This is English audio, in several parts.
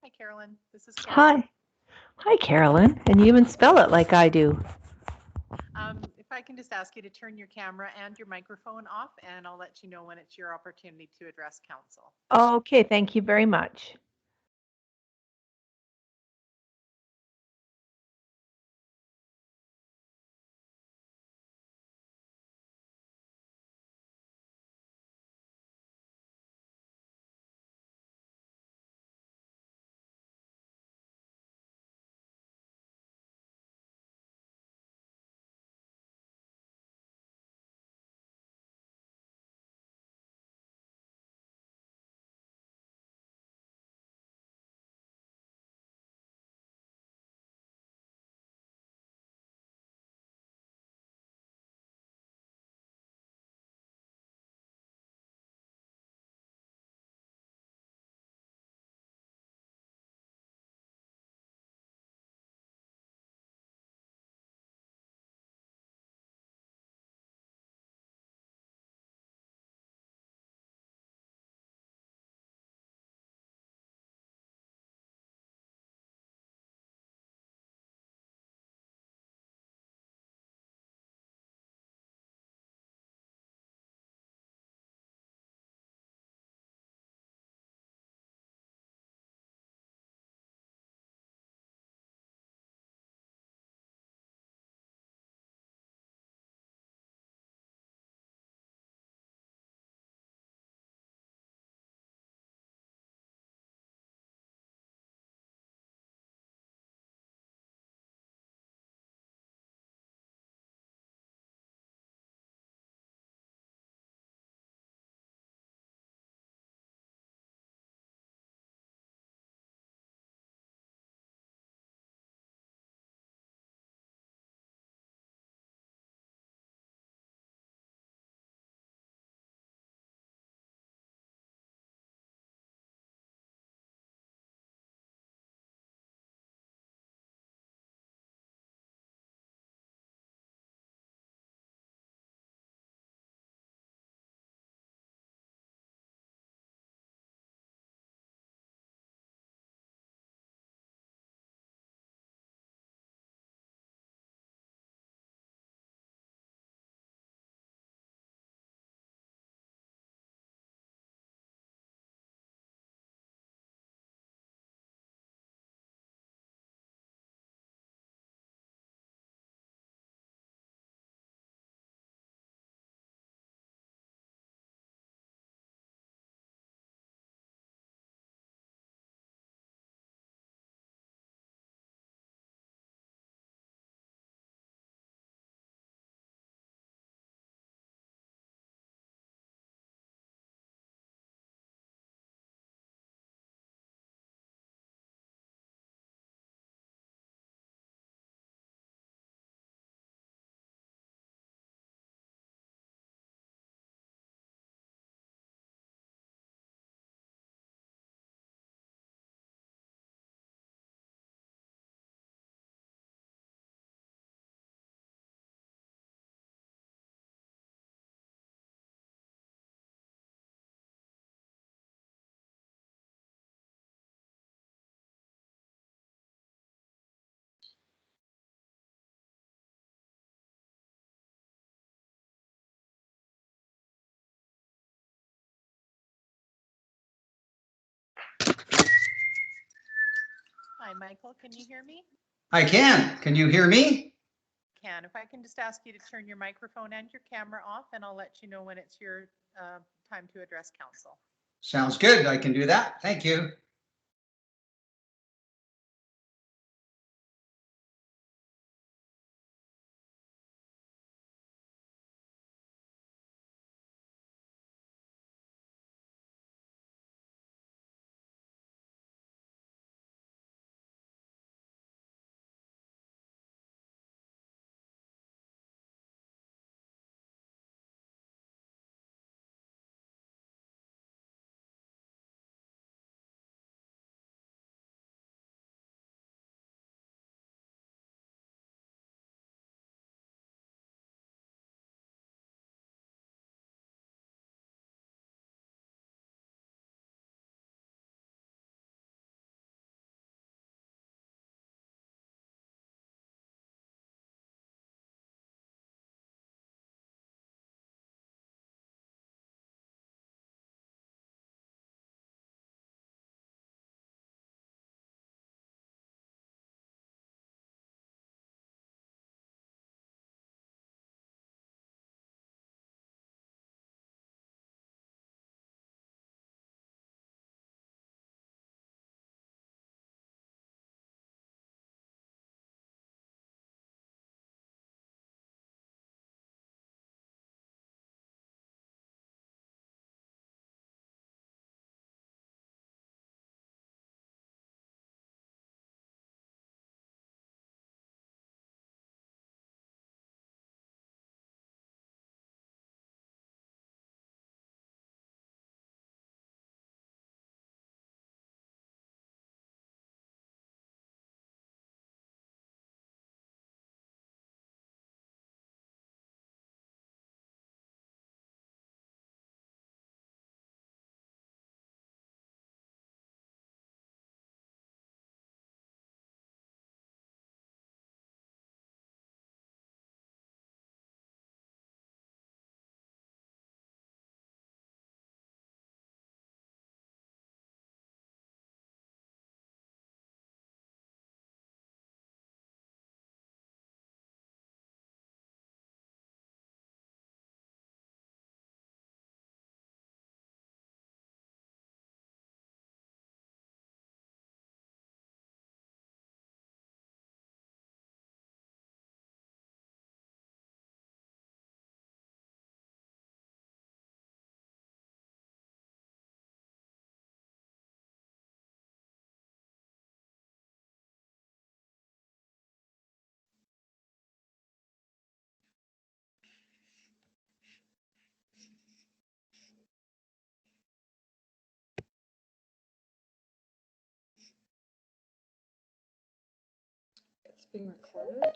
Hi, Carolyn. This is Carolyn. Hi. Hi, Carolyn. And you even spell it like I do. If I can just ask you to turn your camera and your microphone off, and I'll let you know when it's your opportunity to address council. Okay, thank you very much. Hi, Michael. Can you hear me? I can. Can you hear me? I can. If I can just ask you to turn your microphone and your camera off, and I'll let you know when it's your time to address council. Sounds good. I can do that. Thank you. being recorded.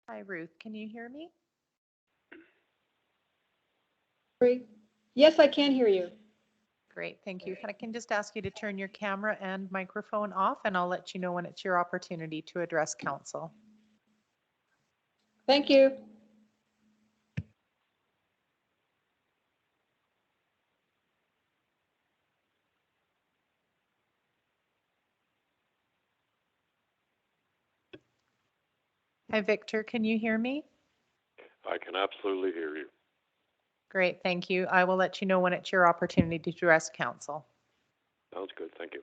Hi, Ruth. Can you hear me? Yes, I can hear you. Great, thank you. If I can just ask you to turn your camera and microphone off, and I'll let you know when it's your opportunity to address council. Thank you. Hi, Victor. Can you hear me? I can absolutely hear you. Great, thank you. I will let you know when it's your opportunity to address council. Sounds good. Thank you.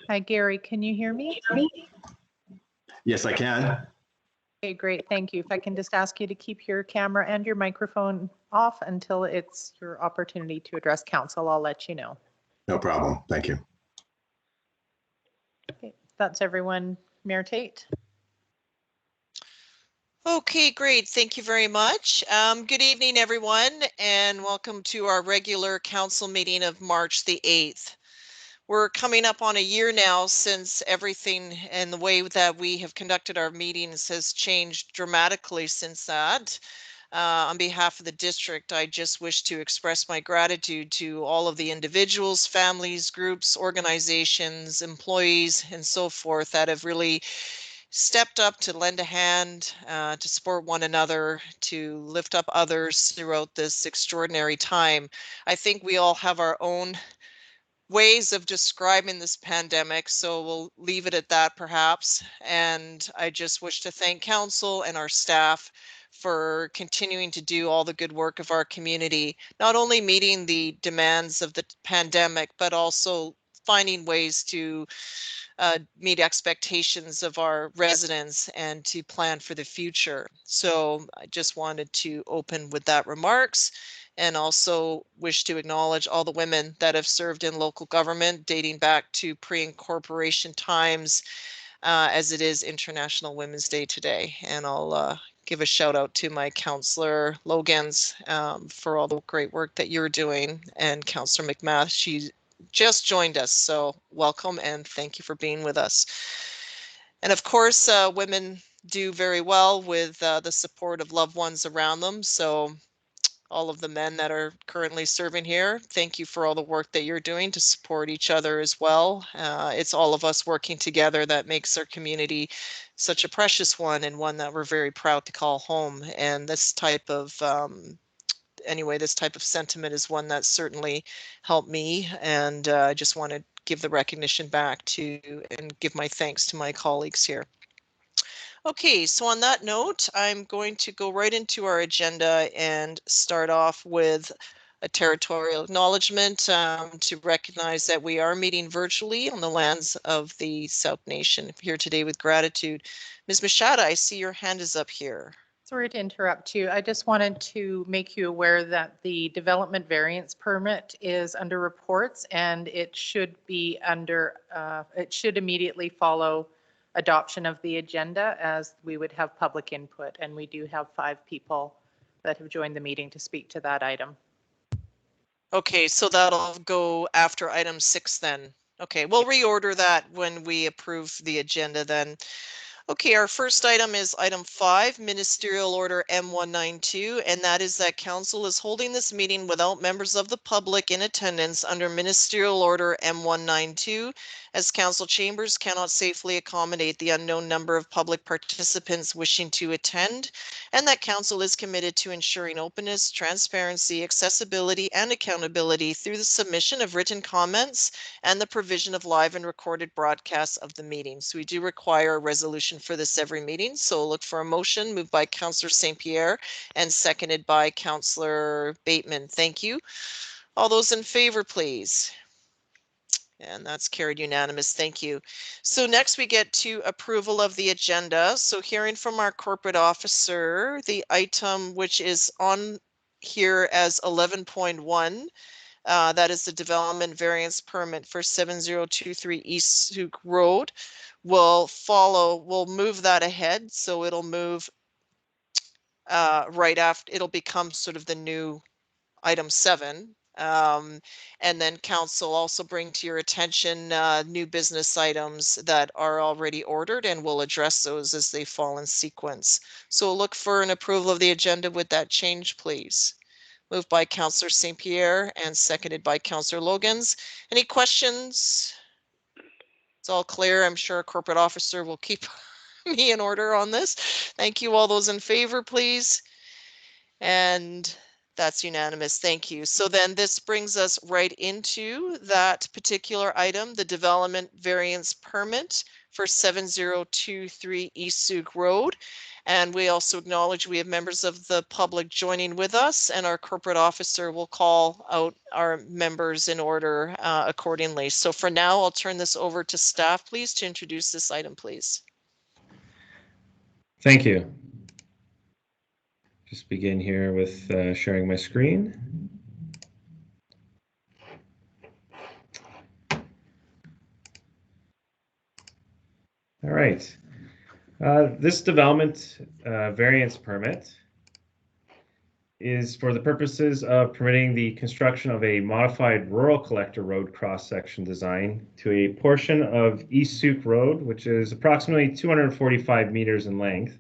Hi, Gary. Can you hear me? Yes, I can. Okay, great. Thank you. If I can just ask you to keep your camera and your microphone off until it's your opportunity to address council, I'll let you know. No problem. Thank you. Okay, that's everyone. Mayor Tate. Okay, great. Thank you very much. Good evening, everyone, and welcome to our regular council meeting of March the 8th. We're coming up on a year now since everything and the way that we have conducted our meetings has changed dramatically since that. On behalf of the district, I just wish to express my gratitude to all of the individuals, families, groups, organizations, employees, and so forth that have really stepped up to lend a hand, to support one another, to lift up others throughout this extraordinary time. I think we all have our own ways of describing this pandemic, so we'll leave it at that perhaps. And I just wish to thank council and our staff for continuing to do all the good work of our community, not only meeting the demands of the pandemic, but also finding ways to meet expectations of our residents and to plan for the future. So I just wanted to open with that remarks and also wish to acknowledge all the women that have served in local government dating back to pre-incorporation times, as it is International Women's Day today. And I'll give a shout out to my Councillor Logans for all the great work that you're doing, and Councillor McMath, she just joined us, so welcome and thank you for being with us. And of course, women do very well with the support of loved ones around them, so all of the men that are currently serving here, thank you for all the work that you're doing to support each other as well. It's all of us working together that makes our community such a precious one, and one that we're very proud to call home. And this type of this type of sentiment is one that certainly helped me, and I just want to give the recognition back to and give my thanks to my colleagues here. Okay, so on that note, I'm going to go right into our agenda and start off with a territorial acknowledgement to recognize that we are meeting virtually on the lands of the South Nation here today with gratitude. Ms. Machada, I see your hand is up here. Sorry to interrupt you. I just wanted to make you aware that the development variance permit is under reports, and it should be under, it should immediately follow adoption of the agenda, as we would have public input, and we do have 5 people that have joined the meeting to speak to that item. Okay, so that'll go after item 6 then. Okay, we'll reorder that when we approve the agenda then. Okay, our first item is item 5, Ministerial Order M192, and that is that council is holding this meeting without members of the public in attendance under Ministerial Order M192, as council chambers cannot safely accommodate the unknown number of public participants wishing to attend, and that council is committed to ensuring openness, transparency, accessibility, and accountability through the submission of written comments and the provision of live and recorded broadcasts of the meeting. So we do require a resolution for this every meeting. So we'll look for a motion moved by Councillor St. Pierre and seconded by Councillor Bateman. Thank you. All those in favor, please. And that's carried unanimous. Thank you. So next we get to approval of the agenda. So hearing from our corporate officer, the item which is on here as 11.1, that is the development variance permit for 7023 East Sooke Road, will move that ahead. So it'll move right after, it'll become sort of the new item 7. And then council also bring to your attention new business items that are already ordered, and we'll address those as they fall in sequence. So we'll look for an approval of the agenda with that change, please. Moved by Councillor St. Pierre and seconded by Councillor Logans. Any questions? It's all clear. I'm sure a corporate officer will keep me in order on this. Thank you. All those in favor, please. And that's unanimous. Thank you. So then this brings us right into that particular item, the development variance permit for 7023 East Sooke Road. And we also acknowledge we have members of the public joining with us, and our corporate officer will call out our members in order accordingly. So for now, I'll turn this over to staff, please, to introduce this item, please. Thank you. Just begin here with sharing my screen. All right. This development variance permit is for the purposes of permitting the construction of a modified rural collector road cross-section design to a portion of East Sooke Road, which is approximately 245 meters in length,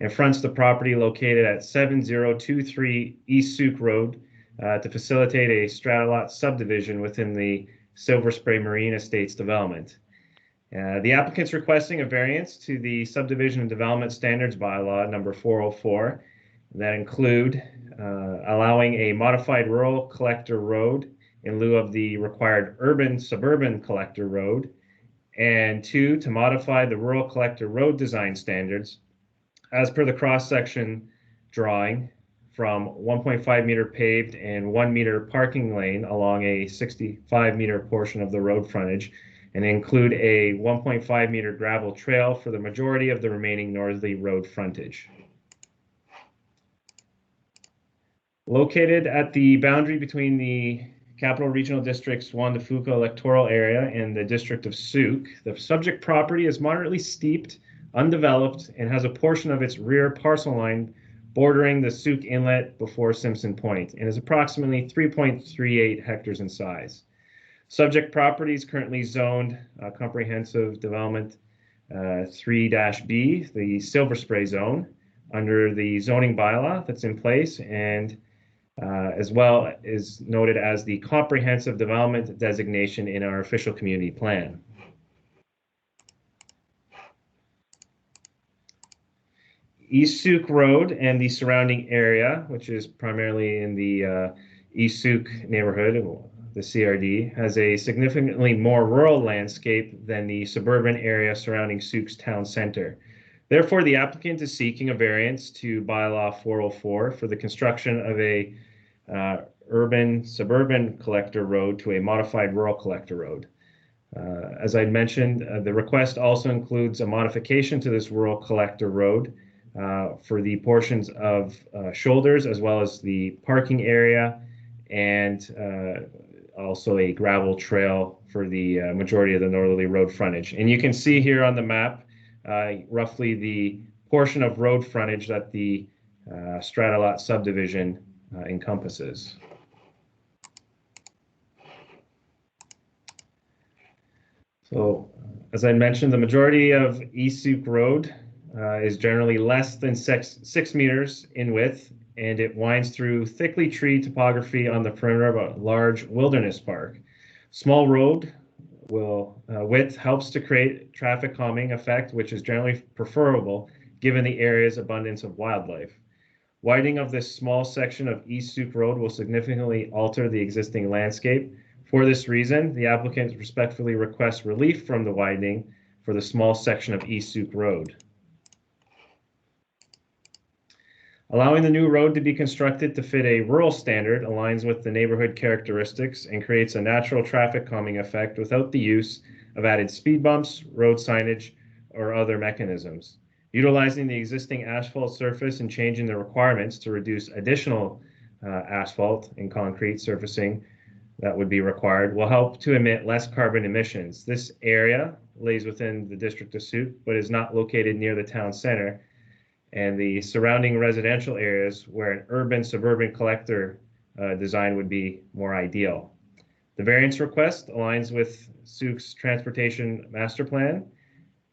and fronts the property located at 7023 East Sooke Road to facilitate a strata lot subdivision within the Silver Spray Marine Estates development. The applicant's requesting a variance to the subdivision and development standards bylaw number 404 that include allowing a modified rural collector road in lieu of the required urban suburban collector road, and 2, to modify the rural collector road design standards as per the cross-section drawing from 1.5 meter paved and 1 meter parking lane along a 65 meter portion of the road frontage, and include a 1.5 meter gravel trail for the majority of the remaining northerly road frontage. Located at the boundary between the Capital Regional District's Juan de Fuca electoral area and the District of Sooke, the subject property is moderately steeped, undeveloped, and has a portion of its rear parcel line bordering the Sooke Inlet before Simpson Point, and is approximately 3.38 hectares in size. Subject property is currently zoned comprehensive development 3-B, the Silver Spray zone, under the zoning bylaw that's in place, and as well is noted as the comprehensive development designation in our official community plan. East Sooke Road and the surrounding area, which is primarily in the East Sooke neighborhood, the CRD, has a significantly more rural landscape than the suburban area surrounding Sooke's town center. Therefore, the applicant is seeking a variance to bylaw 404 for the construction of a urban suburban collector road to a modified rural collector road. As I mentioned, the request also includes a modification to this rural collector road for the portions of shoulders, as well as the parking area, and also a gravel trail for the majority of the northerly road frontage. And you can see here on the map roughly the portion of road frontage that the strata lot subdivision encompasses. So As I mentioned, the majority of Sooke Road is generally less than 6 meters in width, and it winds through thickly treed topography on the perimeter of a large wilderness park. Small road width helps to create traffic calming effect, which is generally preferable given the area's abundance of wildlife. Widening of this small section of Sooke Road will significantly alter the existing landscape. For this reason, the applicant respectfully requests relief from the widening for the small section of Sooke Road. Allowing the new road to be constructed to fit a rural standard aligns with the neighborhood characteristics and creates a natural traffic calming effect without the use of added speed bumps, road signage, or other mechanisms. Utilizing the existing asphalt surface and changing the requirements to reduce additional asphalt and concrete surfacing that would be required will help to emit less carbon emissions. This area lays within the district of Sooke, but is not located near the town center and the surrounding residential areas where an urban suburban collector design would be more ideal. The variance request aligns with Sooke's transportation master plan,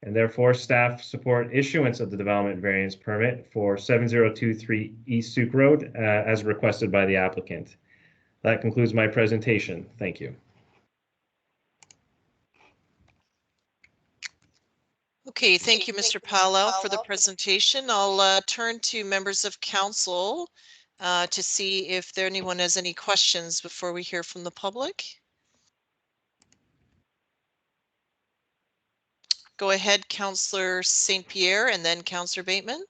and therefore staff support issuance of the development variance permit for 7023 East Sooke Road as requested by the applicant. That concludes my presentation. Thank you. Okay, thank you, Mr. Powell, for the presentation. I'll turn to members of council to see if anyone has any questions before we hear from the public. Go ahead, Councillor St. Pierre, and then Councillor Bateman.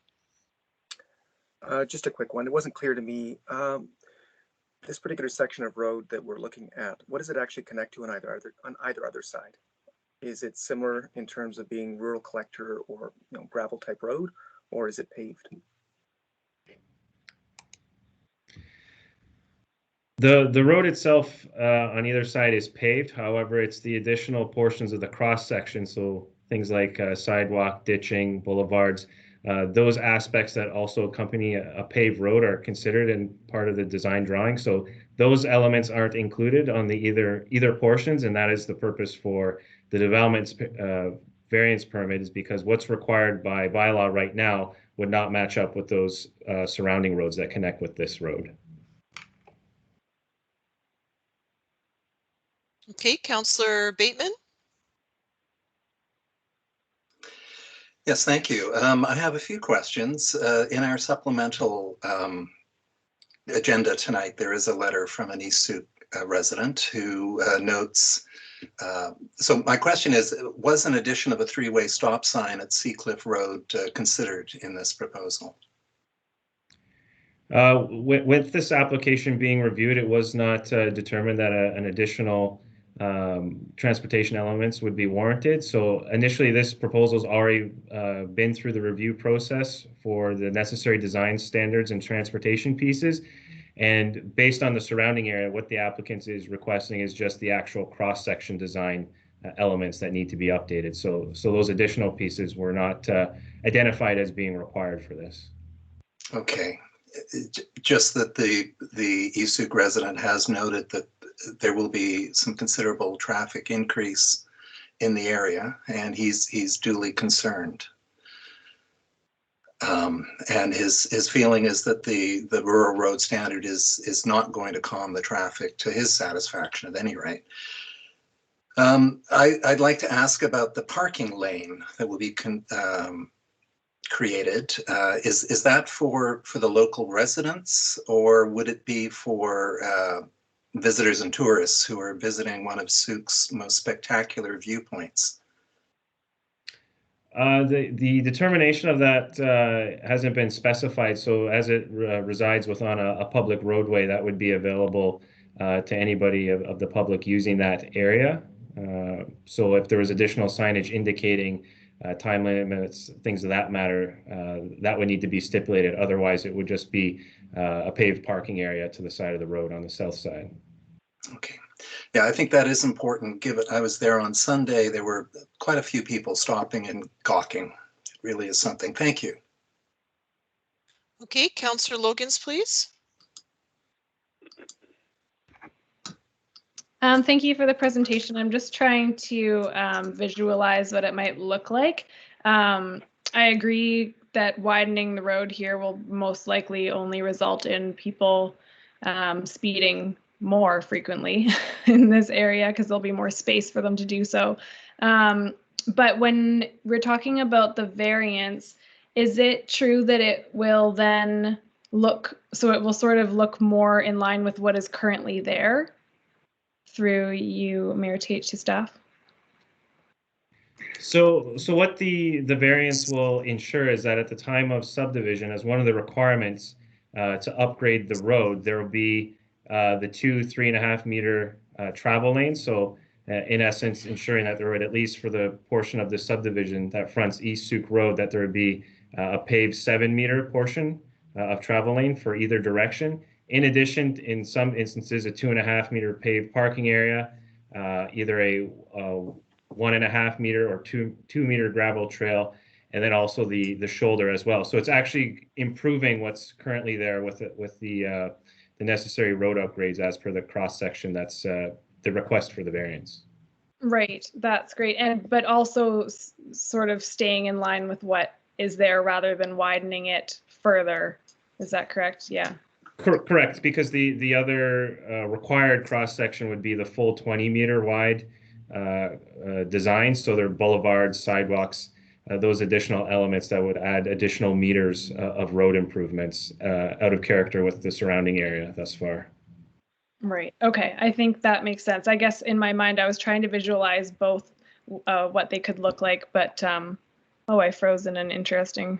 Just a quick one. It wasn't clear to me. This particular section of road that we're looking at, what does it actually connect to on either other side? Is it similar in terms of being rural collector or gravel type road, or is it paved? The road itself on either side is paved. However, it's the additional portions of the cross section, so things like sidewalk, ditching, boulevards, those aspects that also accompany a paved road are considered in part of the design drawing. So those elements aren't included on the either portions, and that is the purpose for the development variance permit, is because what's required by bylaw right now would not match up with those surrounding roads that connect with this road. Okay, Councillor Bateman. Yes, thank you. I have a few questions. In our supplemental agenda tonight, there is a letter from an East Sooke resident who notes, so my question is, was an addition of a three-way stop sign at Seacliff Road considered in this proposal? With this application being reviewed, it was not determined that an additional transportation elements would be warranted. So initially, this proposal's already been through the review process for the necessary design standards and transportation pieces. And based on the surrounding area, what the applicant is requesting is just the actual cross-section design elements that need to be updated. So those additional pieces were not identified as being required for this. Okay. Just that the East Sooke resident has noted that there will be some considerable traffic increase in the area, and he's duly concerned. And his feeling is that the rural road standard is not going to calm the traffic to his satisfaction at any rate. I'd like to ask about the parking lane that will be created. Is that for the local residents, or would it be for visitors and tourists who are visiting one of Sooke's most spectacular viewpoints? The determination of that hasn't been specified. So as it resides within a public roadway, that would be available to anybody of the public using that area. So if there was additional signage indicating time limits, things of that matter, that would need to be stipulated. Otherwise, it would just be a paved parking area to the side of the road on the south side. Okay. Yeah, I think that is important. Given I was there on Sunday, there were quite a few people stopping and gawking. It really is something. Thank you. Okay, Councillor Logans, please. Thank you for the presentation. I'm just trying to visualize what it might look like. I agree that widening the road here will most likely only result in people speeding more frequently in this area because there'll be more space for them to do so. But when we're talking about the variance, is it true that it will then look, so it will sort of look more in line with what is currently there through you, Mayor Tate, to staff? So what the variance will ensure is that at the time of subdivision, as one of the requirements to upgrade the road, there will be the 3.5 meter travel lanes. So in essence, ensuring that there would, at least for the portion of the subdivision that fronts East Sooke Road, that there would be a paved 7 meter portion of travel lane for either direction. In addition, in some instances, a 2.5 meter paved parking area, either a 1.5 meter or 2 meter gravel trail, and then also the shoulder as well. So it's actually improving what's currently there with the necessary road upgrades as per the cross section. That's the request for the variance. Right, that's great. But also sort of staying in line with what is there rather than widening it further. Is that correct? Yeah. Correct, because the other required cross section would be the full 20 meter wide design. So there are boulevards, sidewalks, those additional elements that would add additional meters of road improvements out of character with the surrounding area thus far. Right. Okay. I think that makes sense. I guess in my mind, I was trying to visualize both what they could look like, but oh, I froze in an interesting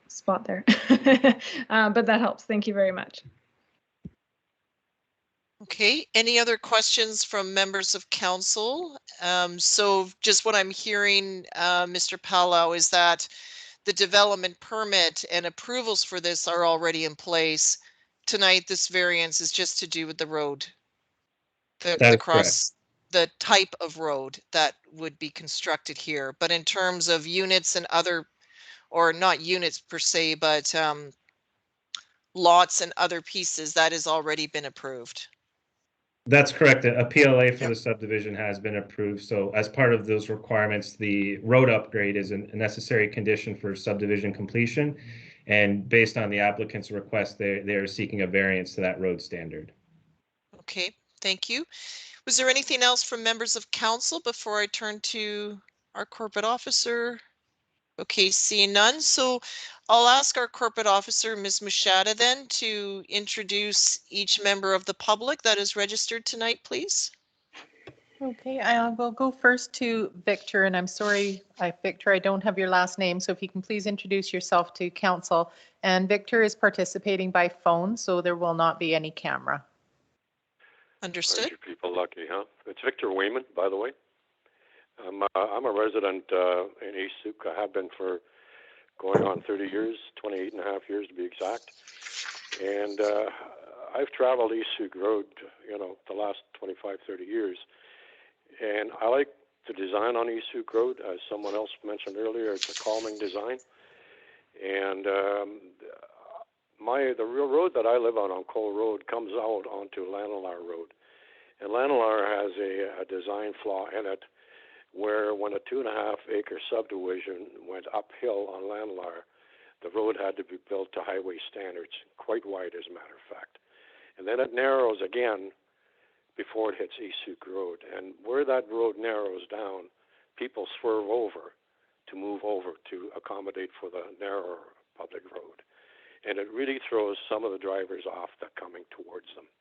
spot there. But that helps. Thank you very much. Okay, any other questions from members of council? So just what I'm hearing, Mr. Palau, is that the development permit and approvals for this are already in place. Tonight, this variance is just to do with the road, the type of road that would be constructed here. But in terms of units and other, or not units per se, but lots and other pieces, that has already been approved. That's correct. A PLA for the subdivision has been approved. So as part of those requirements, the road upgrade is a necessary condition for subdivision completion. And based on the applicant's request, they're seeking a variance to that road standard. Okay, thank you. Was there anything else from members of council before I turn to our corporate officer? Okay, seeing none. So I'll ask our corporate officer, Ms. Mushada, then to introduce each member of the public that is registered tonight, please. Okay, I will go first to Victor, and I'm sorry, Victor, I don't have your last name, so if you can please introduce yourself to council. And Victor is participating by phone, so there will not be any camera. Understood. Aren't you people lucky, huh? It's Victor Wayman, by the way. I'm a resident in East Sooke. I have been for going on 30 years, 28 and a half years to be exact. And I've traveled East Sooke Road, the last 25, 30 years. And I like the design on East Sooke Road. As someone else mentioned earlier, it's a calming design. And the real road that I live on Cole Road, comes out onto Lanalar Road. And Lanalar has a design flaw in it, where when a 2.5 acre subdivision went uphill on Lanalar, the road had to be built to highway standards, quite wide as a matter of fact. And then it narrows again before it hits East Sooke Road. And where that road narrows down, people swerve over to move over to accommodate for the narrower public road. And it really throws some of the drivers off that coming towards them.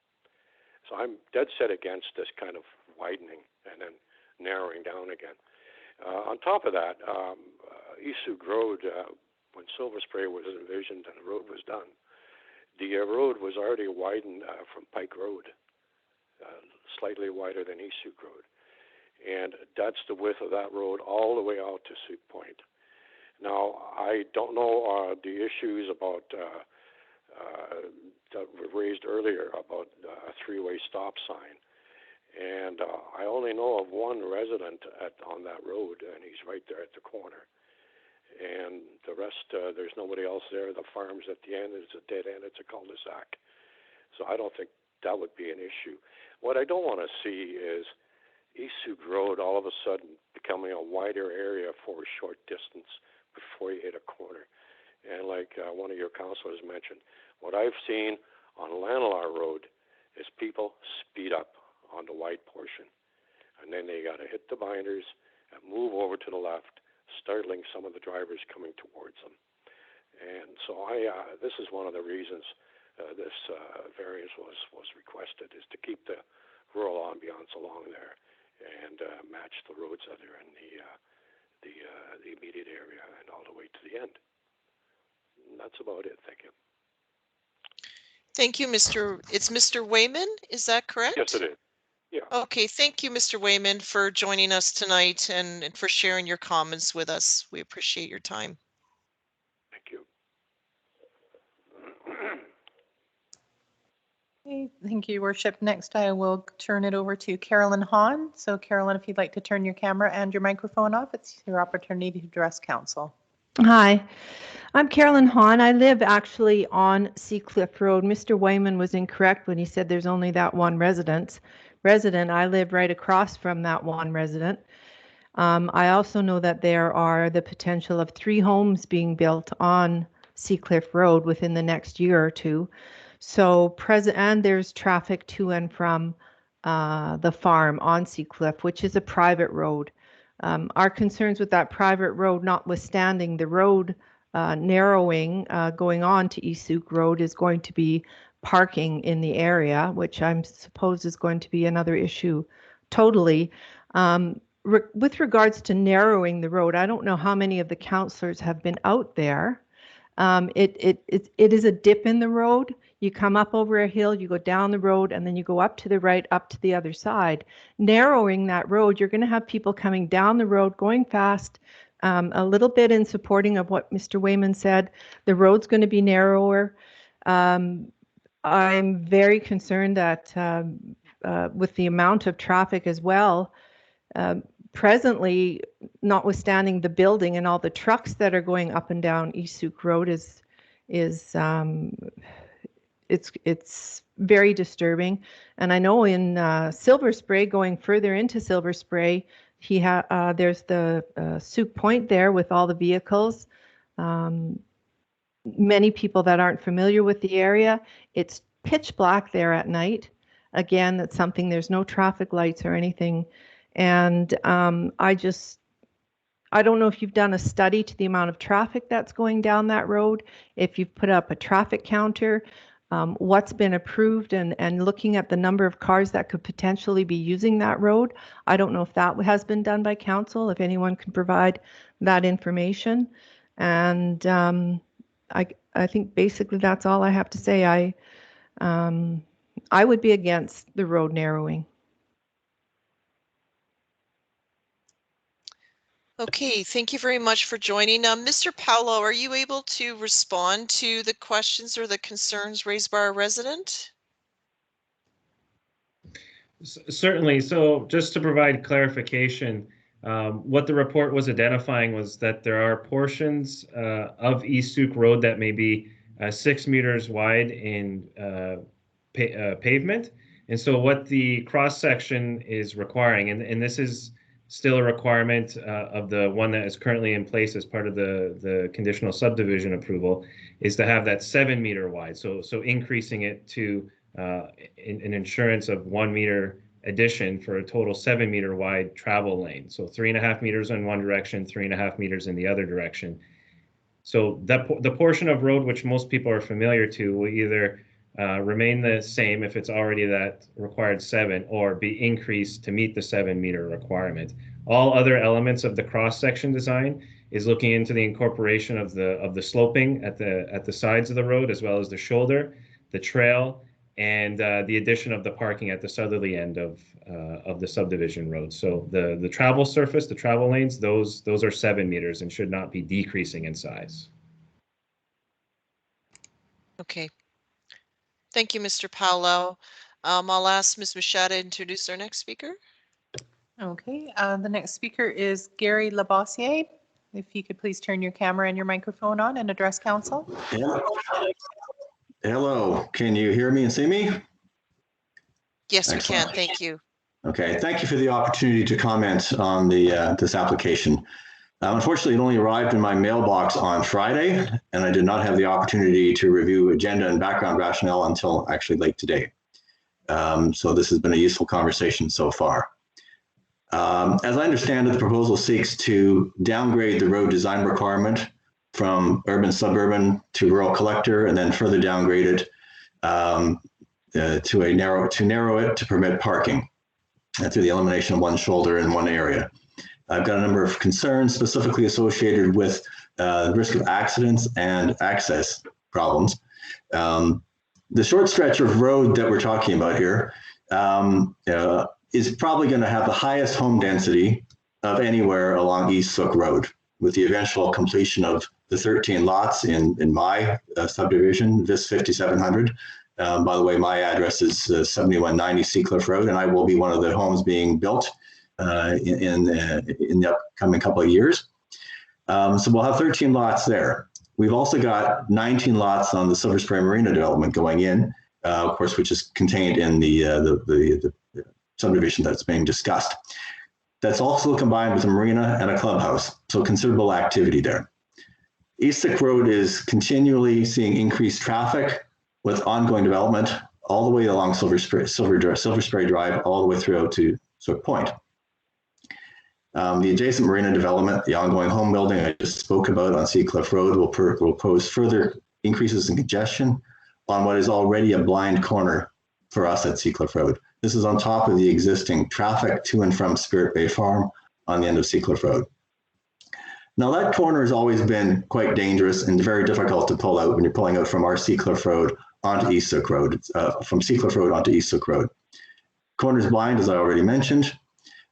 So I'm dead set against this kind of widening and then narrowing down again. On top of that, East Sooke Road, when Silver Spray was envisioned and the road was done, the road was already widened from Pike Road, slightly wider than East Sooke Road. And that's the width of that road all the way out to Sooke Point. Now, I don't know the issues about that were raised earlier about a three-way stop sign. And I only know of one resident on that road, and he's right there at the corner. And the rest, there's nobody else there. The farm's at the end. It's a dead end. It's a cul-de-sac. So I don't think that would be an issue. What I don't want to see is East Sooke Road all of a sudden becoming a wider area for a short distance before you hit a corner. And like one of your councilors mentioned, what I've seen on Lanellar Road is people speed up on the wide portion. And then they got to hit the binders and move over to the left, startling some of the drivers coming towards them. And so this is one of the reasons this variance was requested, is to keep the rural ambiance along there and match the roads that are in the immediate area and all the way to the end. And that's about it. Thank you. Thank you, It's Mr. Wayman, is that correct? Yes, it is. Yeah. Okay, thank you, Mr. Wayman, for joining us tonight and for sharing your comments with us. We appreciate your time. Thank you. Okay, thank you, Your Worship. Next, I will turn it over to Carolyn Hahn. So Carolyn, if you'd like to turn your camera and your microphone off, it's your opportunity to address council. Hi, I'm Carolyn Hahn. I live actually on Seacliff Road. Mr. Wayman was incorrect when he said there's only that one resident. I live right across from that one resident. I also know that there are the potential of 3 homes being built on Seacliff Road within the next year or two. So and there's traffic to and from the farm on Seacliff, which is a private road. Our concerns with that private road, notwithstanding the road narrowing going on to East Sooke Road, is going to be parking in the area, which I suppose is going to be another issue totally. With regards to narrowing the road, I don't know how many of the councillors have been out there. It is a dip in the road. You come up over a hill, you go down the road, and then you go up to the right, up to the other side. Narrowing that road, you're going to have people coming down the road, going fast, a little bit in supporting of what Mr. Wayman said. The road's going to be narrower. I'm very concerned that with the amount of traffic as well, presently, notwithstanding the building and all the trucks that are going up and down East Sooke Road, it's very disturbing. And I know in Silver Spray, going further into Silver Spray, there's the Sooke Point there with all the vehicles. Many people that aren't familiar with the area, it's pitch black there at night. Again, that's something, there's no traffic lights or anything. And I don't know if you've done a study to the amount of traffic that's going down that road, if you've put up a traffic counter, what's been approved, and looking at the number of cars that could potentially be using that road. I don't know if that has been done by council, if anyone can provide that information. And I think basically that's all I have to say. I would be against the road narrowing. Okay, thank you very much for joining. Mr. Paolo, are you able to respond to the questions or the concerns raised by our resident? Certainly. So just to provide clarification, what the report was identifying was that there are portions of East Sooke Road that may be 6 meters wide in pavement. And so what the cross section is requiring, and this is still a requirement of the one that is currently in place as part of the conditional subdivision approval, is to have that 7 meter wide. So increasing it to an insurance of 1 meter addition for a total 7 meter wide travel lane. So 3.5 meters in one direction, 3.5 meters in the other direction. So the portion of road which most people are familiar to will either remain the same if it's already that required 7, or be increased to meet the 7 meter requirement. All other elements of the cross section design is looking into the incorporation of the sloping at the sides of the road, as well as the shoulder, the trail, and the addition of the parking at the southerly end of the subdivision road. So the travel surface, the travel lanes, those are 7 meters and should not be decreasing in size. Okay. Thank you, Mr. Paolo. I'll ask Ms. Machada to introduce our next speaker. Okay, the next speaker is Gary Labossiere. If you could please turn your camera and your microphone on and address council. Hello, can you hear me and see me? Yes, we Excellent. can. Thank you. Okay, thank you for the opportunity to comment on this application. Unfortunately, it only arrived in my mailbox on Friday, and I did not have the opportunity to review agenda and background rationale until actually late today. So this has been a useful conversation so far. As I understand it, the proposal seeks to downgrade the road design requirement from urban suburban to rural collector, and then further downgrade it to narrow it to permit parking through the elimination of one shoulder in one area. I've got a number of concerns specifically associated with the risk of accidents and access problems. The short stretch of road that we're talking about here is probably going to have the highest home density of anywhere along East Sooke Road, with the eventual completion of the 13 lots in my subdivision, VIS 5700. By the way, my address is 7190 Seacliff Road, and I will be one of the homes being built in the upcoming couple of years. So we'll have 13 lots there. We've also got 19 lots on the Silver Spray Marina development going in, of course, which is contained in the subdivision that's being discussed. That's also combined with a marina and a clubhouse, so considerable activity there. East Sooke Road is continually seeing increased traffic with ongoing development all the way along Silver Spray Drive, all the way throughout to Sooke Point. The adjacent marina development, the ongoing home building I just spoke about on Seacliff Road will pose further increases in congestion on what is already a blind corner for us at Seacliff Road. This is on top of the existing traffic to and from Spirit Bay Farm on the end of Seacliff Road. Now that corner has always been quite dangerous and very difficult to pull out when you're pulling out from our Seacliff Road onto East Sooke Road, from Seacliff Road onto East Sooke Road. Corner's blind, as I already mentioned.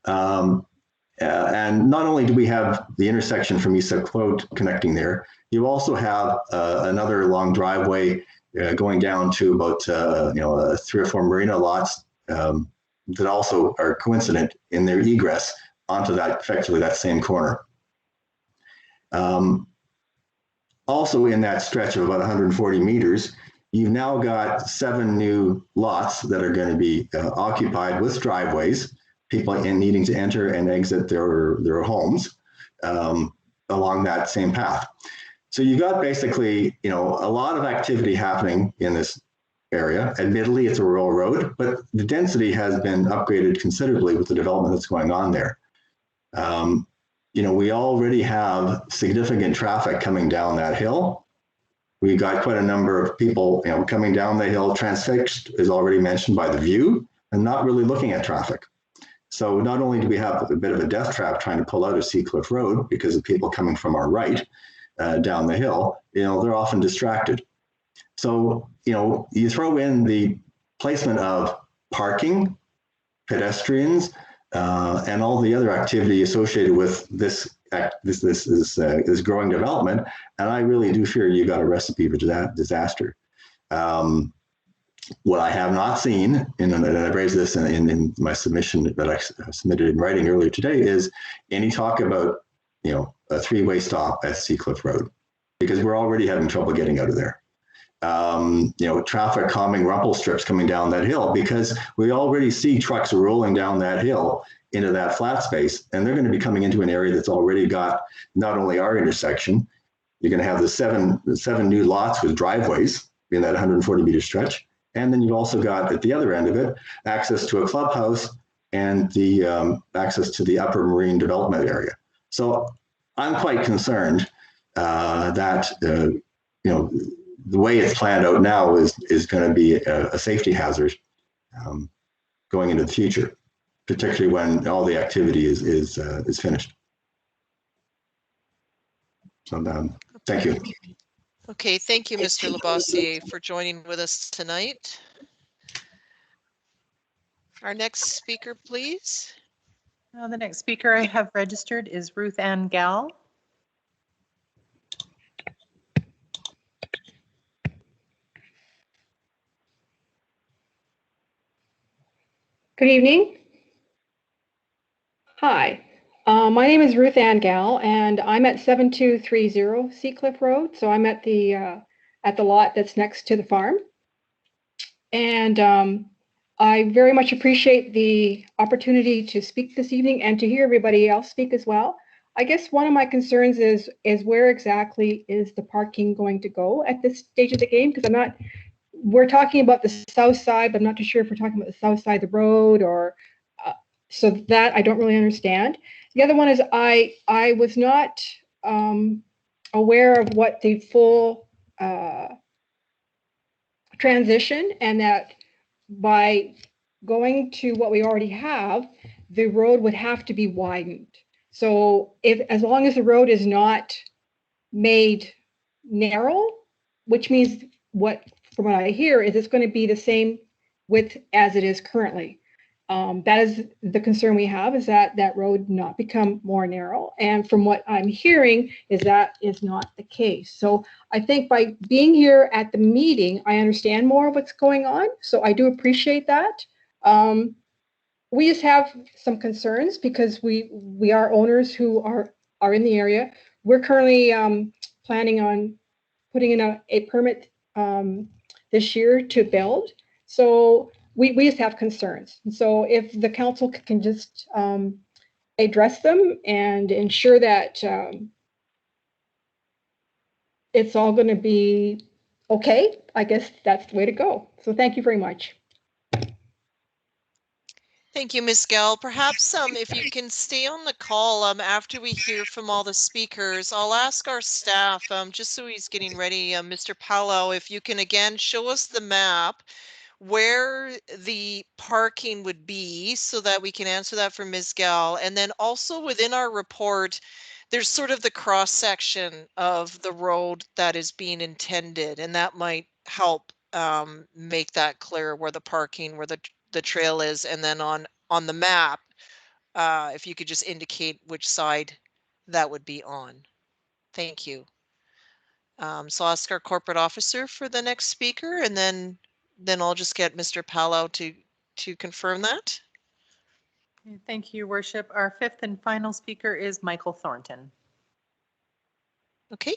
And not only do we have the intersection from East Sooke Road connecting there, you also have another long driveway going down to about 3 or 4 marina lots that also are coincident in their egress onto that, effectively that same corner. Also in that stretch of about 140 meters, you've now got 7 new lots that are going to be occupied with driveways, people needing to enter and exit their homes along that same path. So you've got basically, a lot of activity happening in this area. Admittedly, it's a rural road, but the density has been upgraded considerably with the development that's going on there. We already have significant traffic coming down that hill. We got quite a number of people, coming down the hill, transfixed, as already mentioned, by the view, and not really looking at traffic. So not only do we have a bit of a death trap trying to pull out of Seacliff Road because of people coming from our right down the hill, they're often distracted. So, you throw in the placement of parking, pedestrians, and all the other activity associated with this growing development, and I really do fear you got a recipe for disaster. What I have not seen, and I raised this in my submission that I submitted in writing earlier today, is any talk about a 3-way stop at Seacliff Road, because we're already having trouble getting out of there. Traffic calming rumble strips coming down that hill, because we already see trucks rolling down that hill into that flat space, and they're going to be coming into an area that's already got not only our intersection, you're going to have the seven new lots with driveways in that 140-meter stretch, and then you've also got at the other end of it access to a clubhouse and the access to the upper marine development area. So I'm quite concerned that the way it's planned out now is going to be a safety hazard going into the future, particularly when all the activity is finished. So thank you. Okay, thank you, Mr. Labossiere, for joining with us tonight. Our next speaker, please. The next speaker I have registered is Ruth Ann Gall. Good evening. Hi, my name is Ruth Ann Gall, and I'm at 7230 Seacliff Road. So I'm at the lot that's next to the farm. And I very much appreciate the opportunity to speak this evening and to hear everybody else speak as well. I guess one of my concerns is where exactly is the parking going to go at this stage of the game? Because we're talking about the south side, but I'm not too sure if we're talking about the south side of the road or, so that I don't really understand. The other one is I was not aware of what the full transition, and that by going to what we already have, the road would have to be widened. So as long as the road is not made narrow, which means from what I hear is it's going to be the same width as it is currently. That is the concern we have, is that road not become more narrow. And from what I'm hearing is that is not the case. So I think by being here at the meeting, I understand more of what's going on. So I do appreciate that. We just have some concerns because we are owners who are in the area. We're currently planning on putting in a permit this year to build. So we just have concerns. And so if the council can just address them and ensure that it's all going to be okay, I guess that's the way to go. So thank you very much. Thank you, Ms. Gell. Perhaps if you can stay on the call after we hear from all the speakers, I'll ask our staff, just so he's getting ready, Mr. Palau, if you can again show us the map where the parking would be so that we can answer that for Ms. Gell. And then also within our report, there's sort of the cross section of the road that is being intended, and that might help make that clear where the parking, where the trail is. And then on the map, if you could just indicate which side that would be on. Thank you. So I'll ask our corporate officer for the next speaker, and then I'll just get Mr. Palau to confirm that. Thank you, Your Worship. Our fifth and final speaker is Michael Thornton. Okay.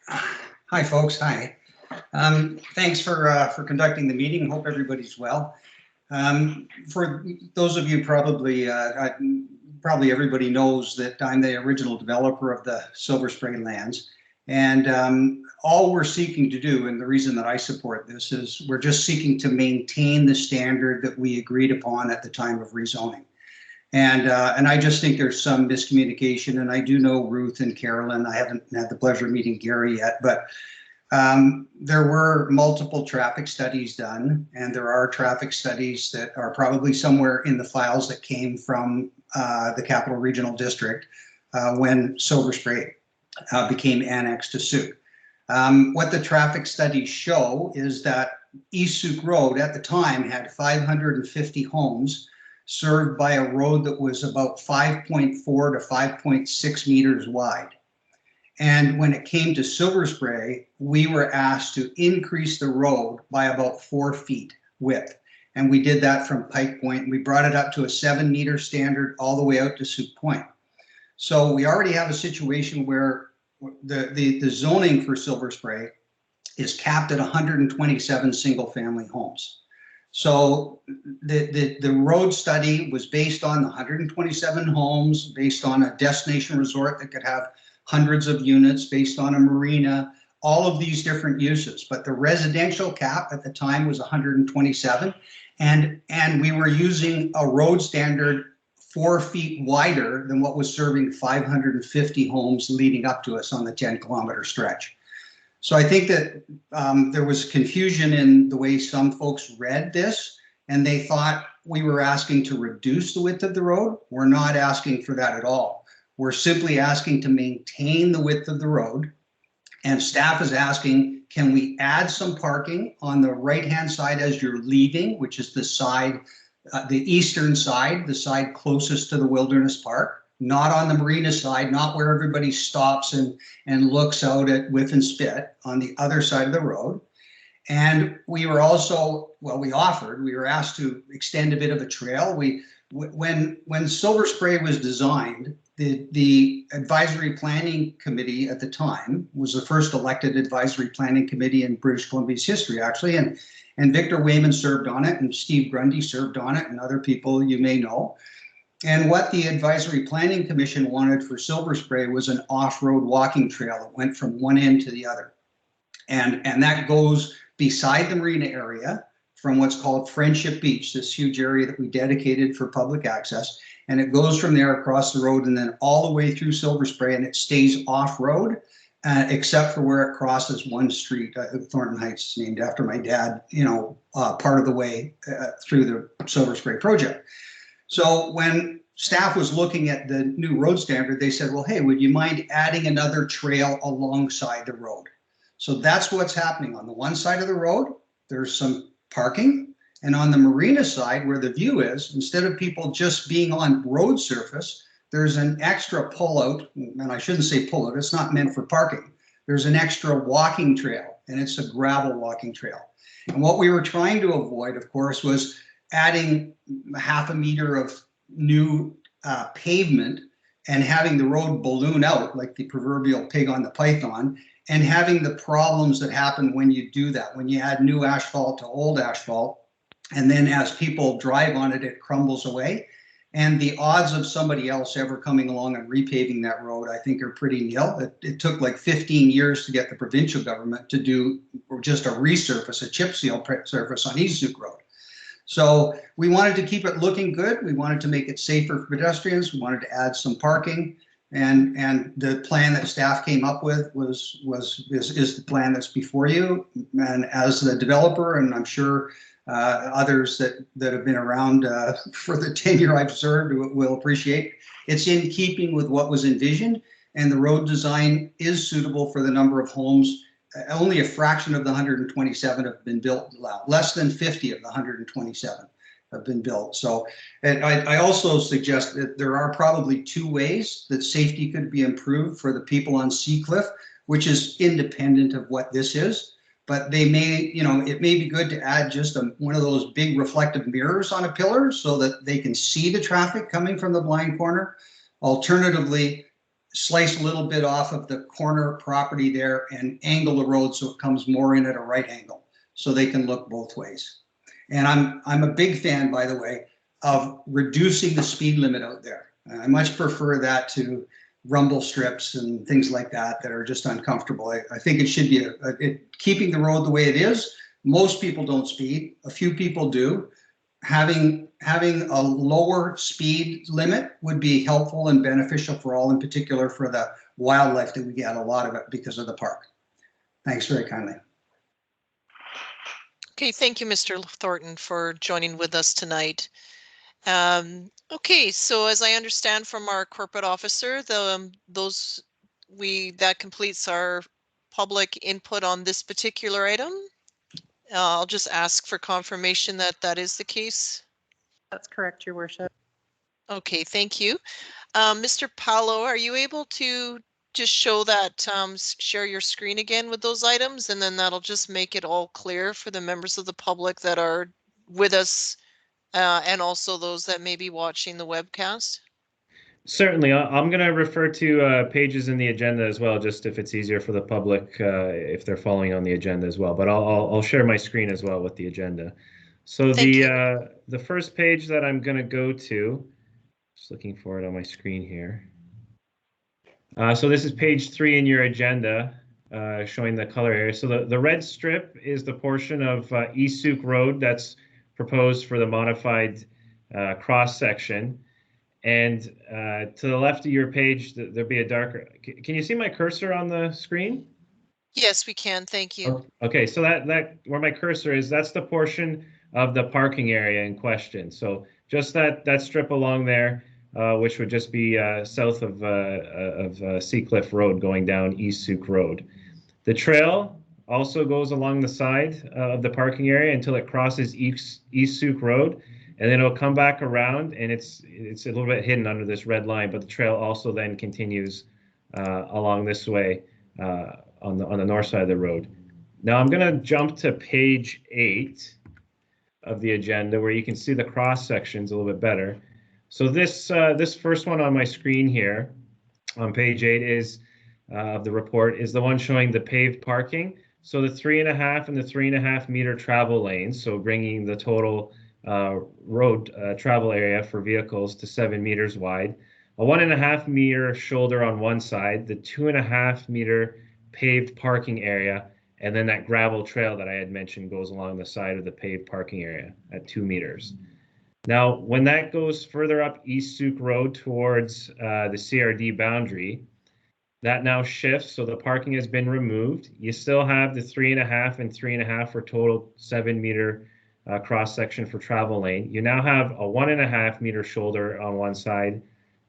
Hi, folks. Hi. Thanks for conducting the meeting. Hope everybody's well. For those of you, probably everybody knows that I'm the original developer of the Silver Spray lands. And all we're seeking to do, and the reason that I support this, is we're just seeking to maintain the standard that we agreed upon at the time of rezoning. And I just think there's some miscommunication, and I do know Ruth and Carolyn. I haven't had the pleasure of meeting Gary yet, but there were multiple traffic studies done, and there are traffic studies that are probably somewhere in the files that came from the Capital Regional District when Silver Spray became annexed to Sooke. What the traffic studies show is that East Sooke Road at the time had 550 homes served by a road that was about 5.4 to 5.6 meters wide. And when it came to Silver Spray, we were asked to increase the road by about 4 feet width. And we did that from Pike Point. We brought it up to a 7-meter standard all the way out to Sooke Point. So we already have a situation where the zoning for Silver Spray is capped at 127 single-family homes. So the road study was based on 127 homes, based on a destination resort that could have hundreds of units, based on a marina, all of these different uses. But the residential cap at the time was 127, and we were using a road standard 4 feet wider than what was serving 550 homes leading up to us on the 10-kilometer stretch. So I think that there was confusion in the way some folks read this, and they thought we were asking to reduce the width of the road. We're not asking for that at all. We're simply asking to maintain the width of the road, and staff is asking, can we add some parking on the right-hand side as you're leaving, which is the side, the eastern side, the side closest to the Wilderness Park, not on the marina side, not where everybody stops and looks out at Whiff and Spit, on the other side of the road. And we were also, well, we were asked to extend a bit of a trail. When Silver Spray was designed, the advisory planning committee at the time was the first elected advisory planning committee in British Columbia's history, actually, and Victor Wayman served on it, and Steve Grundy served on it, and other people you may know. And what the Advisory Planning Commission wanted for Silver Spray was an off-road walking trail that went from one end to the other. And that goes beside the marina area from what's called Friendship Beach, this huge area that we dedicated for public access. And it goes from there across the road and then all the way through Silver Spray, and it stays off-road, except for where it crosses one street. Thornton Heights, named after my dad, part of the way through the Silver Spray project. So when staff was looking at the new road standard, they said, well, hey, would you mind adding another trail alongside the road? So that's what's happening. On the one side of the road, there's some parking. And on the marina side, where the view is, instead of people just being on road surface, there's an extra pullout, and I shouldn't say pullout, it's not meant for parking. There's an extra walking trail, and it's a gravel walking trail. And what we were trying to avoid, of course, was adding half a meter of new pavement and having the road balloon out like the proverbial pig on the python, and having the problems that happen when you do that, when you add new asphalt to old asphalt. And then as people drive on it, it crumbles away. And the odds of somebody else ever coming along and repaving that road, I think, are pretty nil. It took like 15 years to get the provincial government to do just a resurface, a chip seal surface on East Sooke Road. So we wanted to keep it looking good. We wanted to make it safer for pedestrians. We wanted to add some parking. And the plan that staff came up with is the plan that's before you. And as the developer, and I'm sure others that have been around for the tenure I've served will appreciate. It's in keeping with what was envisioned, and the road design is suitable for the number of homes. Only a fraction of the 127 have been built. Less than 50 of the 127 have been built. So and I also suggest that there are probably two ways that safety could be improved for the people on Seacliff, which is independent of what this is. But they may, it may be good to add just one of those big reflective mirrors on a pillar so that they can see the traffic coming from the blind corner. Alternatively, slice a little bit off of the corner property there and angle the road so it comes more in at a right angle so they can look both ways. And I'm a big fan, by the way, of reducing the speed limit out there. I much prefer that to rumble strips and things like that are just uncomfortable. I think it should be keeping the road the way it is. Most people don't speed. A few people do. Having a lower speed limit would be helpful and beneficial for all, in particular for the wildlife that we get a lot of it because of the park. Thanks very kindly. Okay, thank you, Mr. Thornton, for joining with us tonight. Okay, so as I understand from our corporate officer, that completes our public input on this particular item. I'll just ask for confirmation that that is the case. That's correct, Your Worship. Okay, thank you. Mr. Paulo, are you able to just show that, share your screen again with those items, and then that'll just make it all clear for the members of the public that are with us and also those that may be watching the webcast? Certainly. I'm going to refer to pages in the agenda as well, just if it's easier for the public if they're following on the agenda as well. But I'll share my screen as well with the agenda. So the first page that I'm going to go to, just looking for it on my screen here. So this is page 3 in your agenda, showing the color area. So the red strip is the portion of East Sooke Road that's proposed for the modified cross section. And to the left of your page, there'll be a darker. Can you see my cursor on the screen? Yes, we can. Thank you. Okay, so that where my cursor is, that's the portion of the parking area in question. So just that strip along there, which would just be south of Seacliff Road going down East Sooke Road. The trail also goes along the side of the parking area until it crosses East Sooke Road, and then it'll come back around, and it's a little bit hidden under this red line, but the trail also then continues along this way on the north side of the road. Now I'm going to jump to page 8 of the agenda where you can see the cross sections a little bit better. So this first one on my screen here on page 8 is of the report is the one showing the paved parking. So the 3.5 and the 3.5 meter travel lanes, so bringing the total road travel area for vehicles to 7 meters wide, a 1.5 meter shoulder on one side, the 2.5 meter paved parking area, and then that gravel trail that I had mentioned goes along the side of the paved parking area at 2 meters. Now, when that goes further up East Sooke Road towards the CRD boundary, that now shifts, so the parking has been removed. You still have the 3.5 and 3.5 for total 7 meter cross section for travel lane. You now have a 1.5 meter shoulder on one side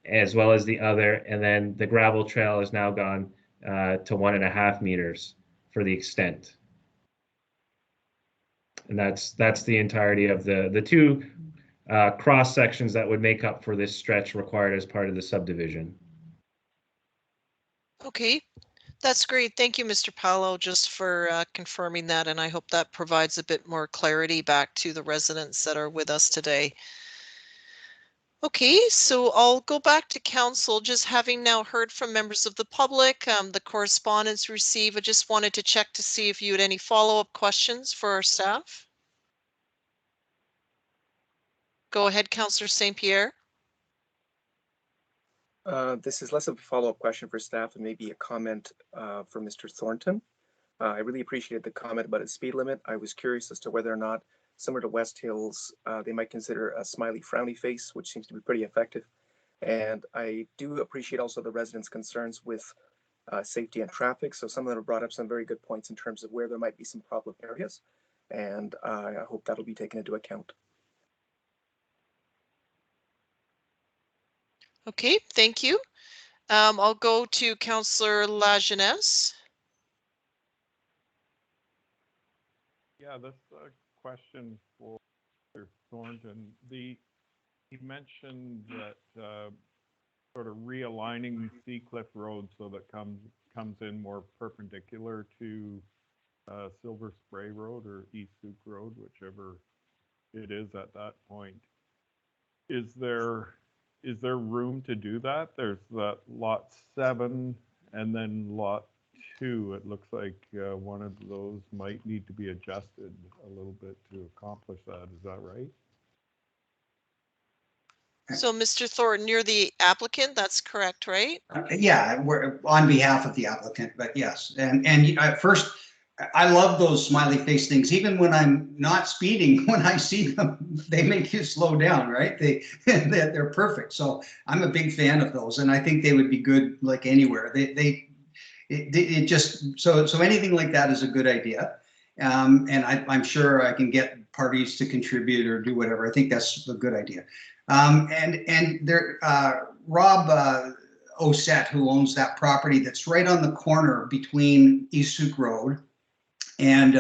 as well as the other, and then the gravel trail has now gone to 1.5 meters for the extent. And that's the entirety of the two cross sections that would make up for this stretch required as part of the subdivision. Okay, that's great. Thank you, Mr. Paolo, just for confirming that, and I hope that provides a bit more clarity back to the residents that are with us today. Okay, so I'll go back to council, just having now heard from members of the public, the correspondence received. I just wanted to check to see if you had any follow-up questions for our staff. Go ahead, Councillor St. Pierre. This is less of a follow-up question for staff and maybe a comment for Mr. Thornton. I really appreciated the comment about its speed limit. I was curious as to whether or not, similar to West Hills, they might consider a smiley frowny face, which seems to be pretty effective. And I do appreciate also the residents' concerns with safety and traffic. So some of them have brought up some very good points in terms of where there might be some problem areas. And I hope that'll be taken into account. Okay, thank you. I'll go to Councillor Lajeunesse. Yeah, this question for Mr. Thornton. He mentioned that sort of realigning Seacliff Road so that comes in more perpendicular to Silver Spray Road or East Sooke Road, whichever it is at that point. Is there room to do that? There's that lot 7 and then lot 2. It looks like one of those might need to be adjusted a little bit to accomplish that. Is that right? So, Mr. Thornton, you're the applicant. That's correct, right? Yeah, we're on behalf of the applicant, but yes. And first, I love those smiley face things. Even when I'm not speeding, when I see them, they make you slow down, right? They're perfect. So I'm a big fan of those, and I think they would be good like anywhere. It just so anything like that is a good idea, and I'm sure I can get parties to contribute or do whatever. I think that's a good idea. And there, Rob Osset, who owns that property that's right on the corner between East Sooke Road and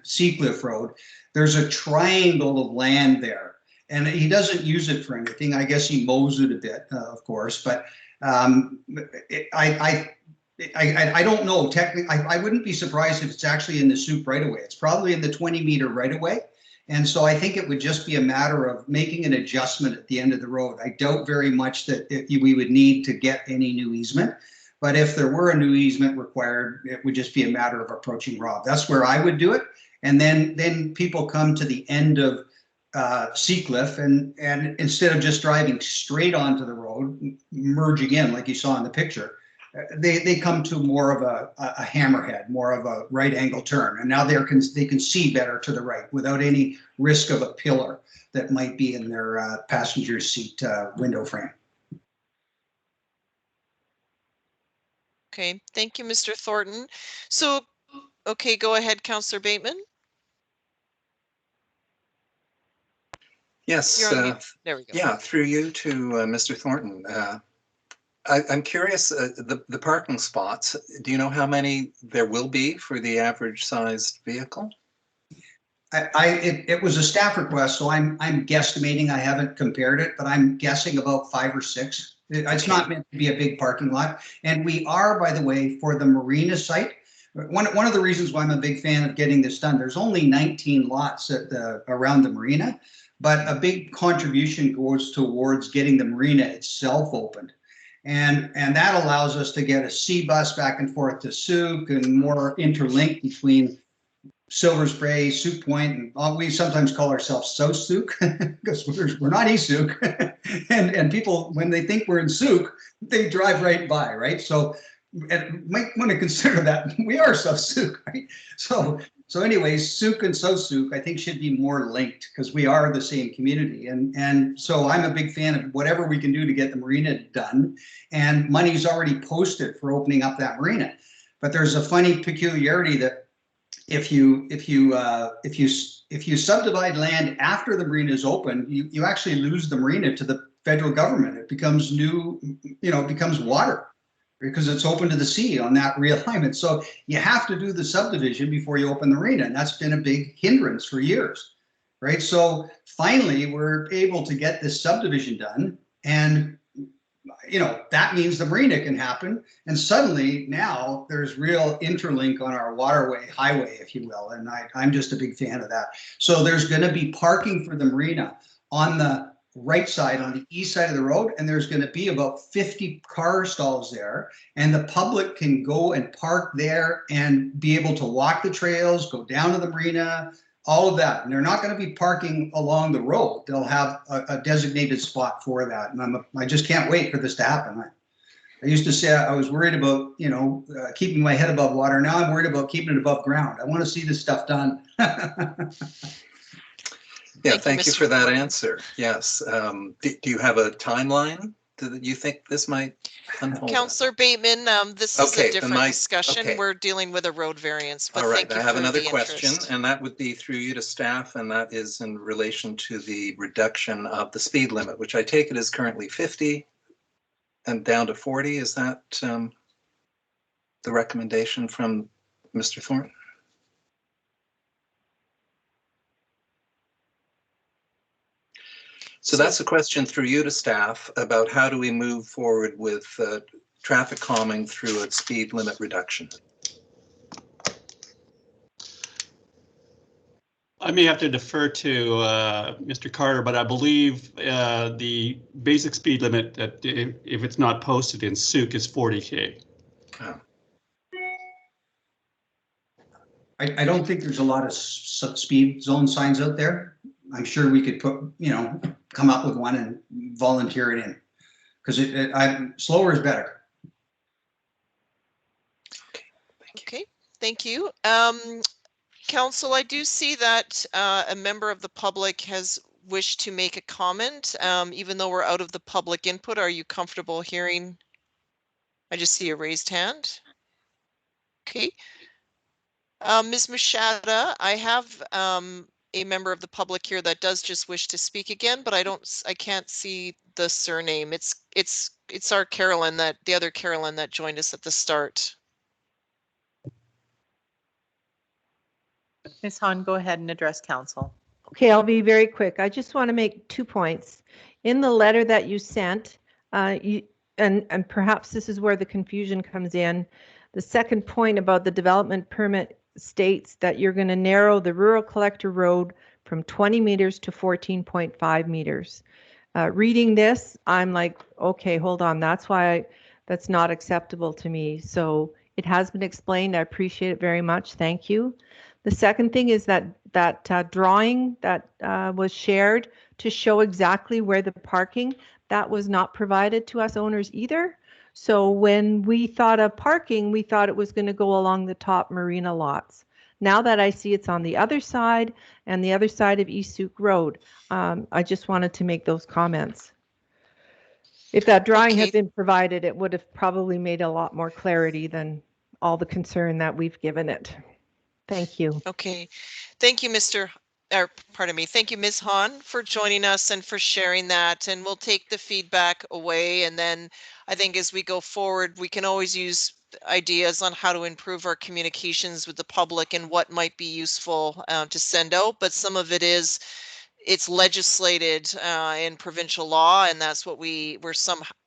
Seacliff Road, there's a triangle of land there, and he doesn't use it for anything. I guess he mows it a bit, of course, but I don't know. Technically, I wouldn't be surprised if it's actually in the Sooke right away. It's probably in the 20 meter right away. And so I think it would just be a matter of making an adjustment at the end of the road. I doubt very much that we would need to get any new easement. But if there were a new easement required, it would just be a matter of approaching Rob. That's where I would do it. And then people come to the end of Seacliff, and instead of just driving straight onto the road, merging in like you saw in the picture, they come to more of a hammerhead, more of a right angle turn. And now they can see better to the right without any risk of a pillar that might be in their passenger seat window frame. Okay, thank you, Mr. Thornton. So, okay, go ahead, Councillor Bateman. Yes, there we go. Yeah, through you to Mr. Thornton. I'm curious, the parking spots, do you know how many there will be for the average sized vehicle? It was a staff request, so I'm guesstimating. I haven't compared it, but I'm guessing about 5 or 6. It's not meant to be a big parking lot. And we are, by the way, for the marina site. One of the reasons why I'm a big fan of getting this done, there's only 19 lots around the marina. but a big contribution goes towards getting the marina itself opened. And that allows us to get a sea bus back and forth to Sooke and more interlinked between Silver Spray, Sooke Point, and we sometimes call ourselves South Sooke because we're not East Sooke. and people, when they think we're in Sooke, they drive right by, right? So might want to consider that we are South Sooke, right? So anyways, Sooke and South Sooke, I think, should be more linked because we are the same community. And so I'm a big fan of whatever we can do to get the marina done. And money's already posted for opening up that marina. But there's a funny peculiarity that if you subdivide land after the marina is open, you actually lose the marina to the federal government. It becomes it becomes water because it's open to the sea on that realignment. So you have to do the subdivision before you open the marina, and that's been a big hindrance for years, right? So finally, we're able to get this subdivision done, and that means the marina can happen. And suddenly now there's real interlink on our waterway, highway, if you will. And I'm just a big fan of that. So there's going to be parking for the marina on the right side, on the east side of the road. And there's going to be about 50 car stalls there. And the public can go and park there and be able to walk the trails, go down to the marina, all of that. And they're not going to be parking along the road. They'll have a designated spot for that. And I just can't wait for this to happen. I used to say I was worried about, keeping my head above water. Now I'm worried about keeping it above ground. I want to see this stuff done. Yeah, thank you for that answer. Yes. Do you have a timeline that you think this might unfold? Councillor Bateman, this is a different discussion. Okay. We're dealing with a road variance, but all right, thank you I have for another the question, interest. and that would be through you to staff, and that is in relation to the reduction of the speed limit, which I take it is currently 50 and down to 40. Is that the recommendation from Mr. Thornton? So that's a question through you to staff about how do we move forward with traffic calming through a speed limit reduction? I may have to defer to Mr. Carter, but I believe the basic speed limit, that if it's not posted in Sooke, is 40K. Oh. I don't think there's a lot of speed zone signs out there. I'm sure we could put, come up with one and volunteer it in, because slower is better. Okay, thank you. Council, I do see that a member of the public has wished to make a comment, even though we're out of the public input. Are you comfortable hearing? I just see a raised hand. Okay. Ms. Machada, I have a member of the public here that does just wish to speak again, but I can't see the surname. It's our Carolyn, the other Carolyn that joined us at the start. Ms. Hahn, go ahead and address council. Okay, I'll be very quick. I just want to make 2 points. In the letter that you sent, and perhaps this is where the confusion comes in, the second point about the development permit states that you're going to narrow the rural collector road from 20 meters to 14.5 meters. Reading this, I'm like, okay, hold on. That's not acceptable to me. So it has been explained. I appreciate it very much. Thank you. The second thing is that drawing that was shared to show exactly where the parking, that was not provided to us owners either. So when we thought of parking, we thought it was going to go along the top marina lots. Now that I see it's on the other side and the other side of East Sooke Road, I just wanted to make those comments. If that drawing had been provided, it would have probably made a lot more clarity than all the concern that we've given it. Thank you. Okay, thank you, thank you, Ms. Hahn, for joining us and for sharing that. And we'll take the feedback away. And then I think as we go forward, we can always use ideas on how to improve our communications with the public and what might be useful to send out. But some of it is it's legislated in provincial law, and that's what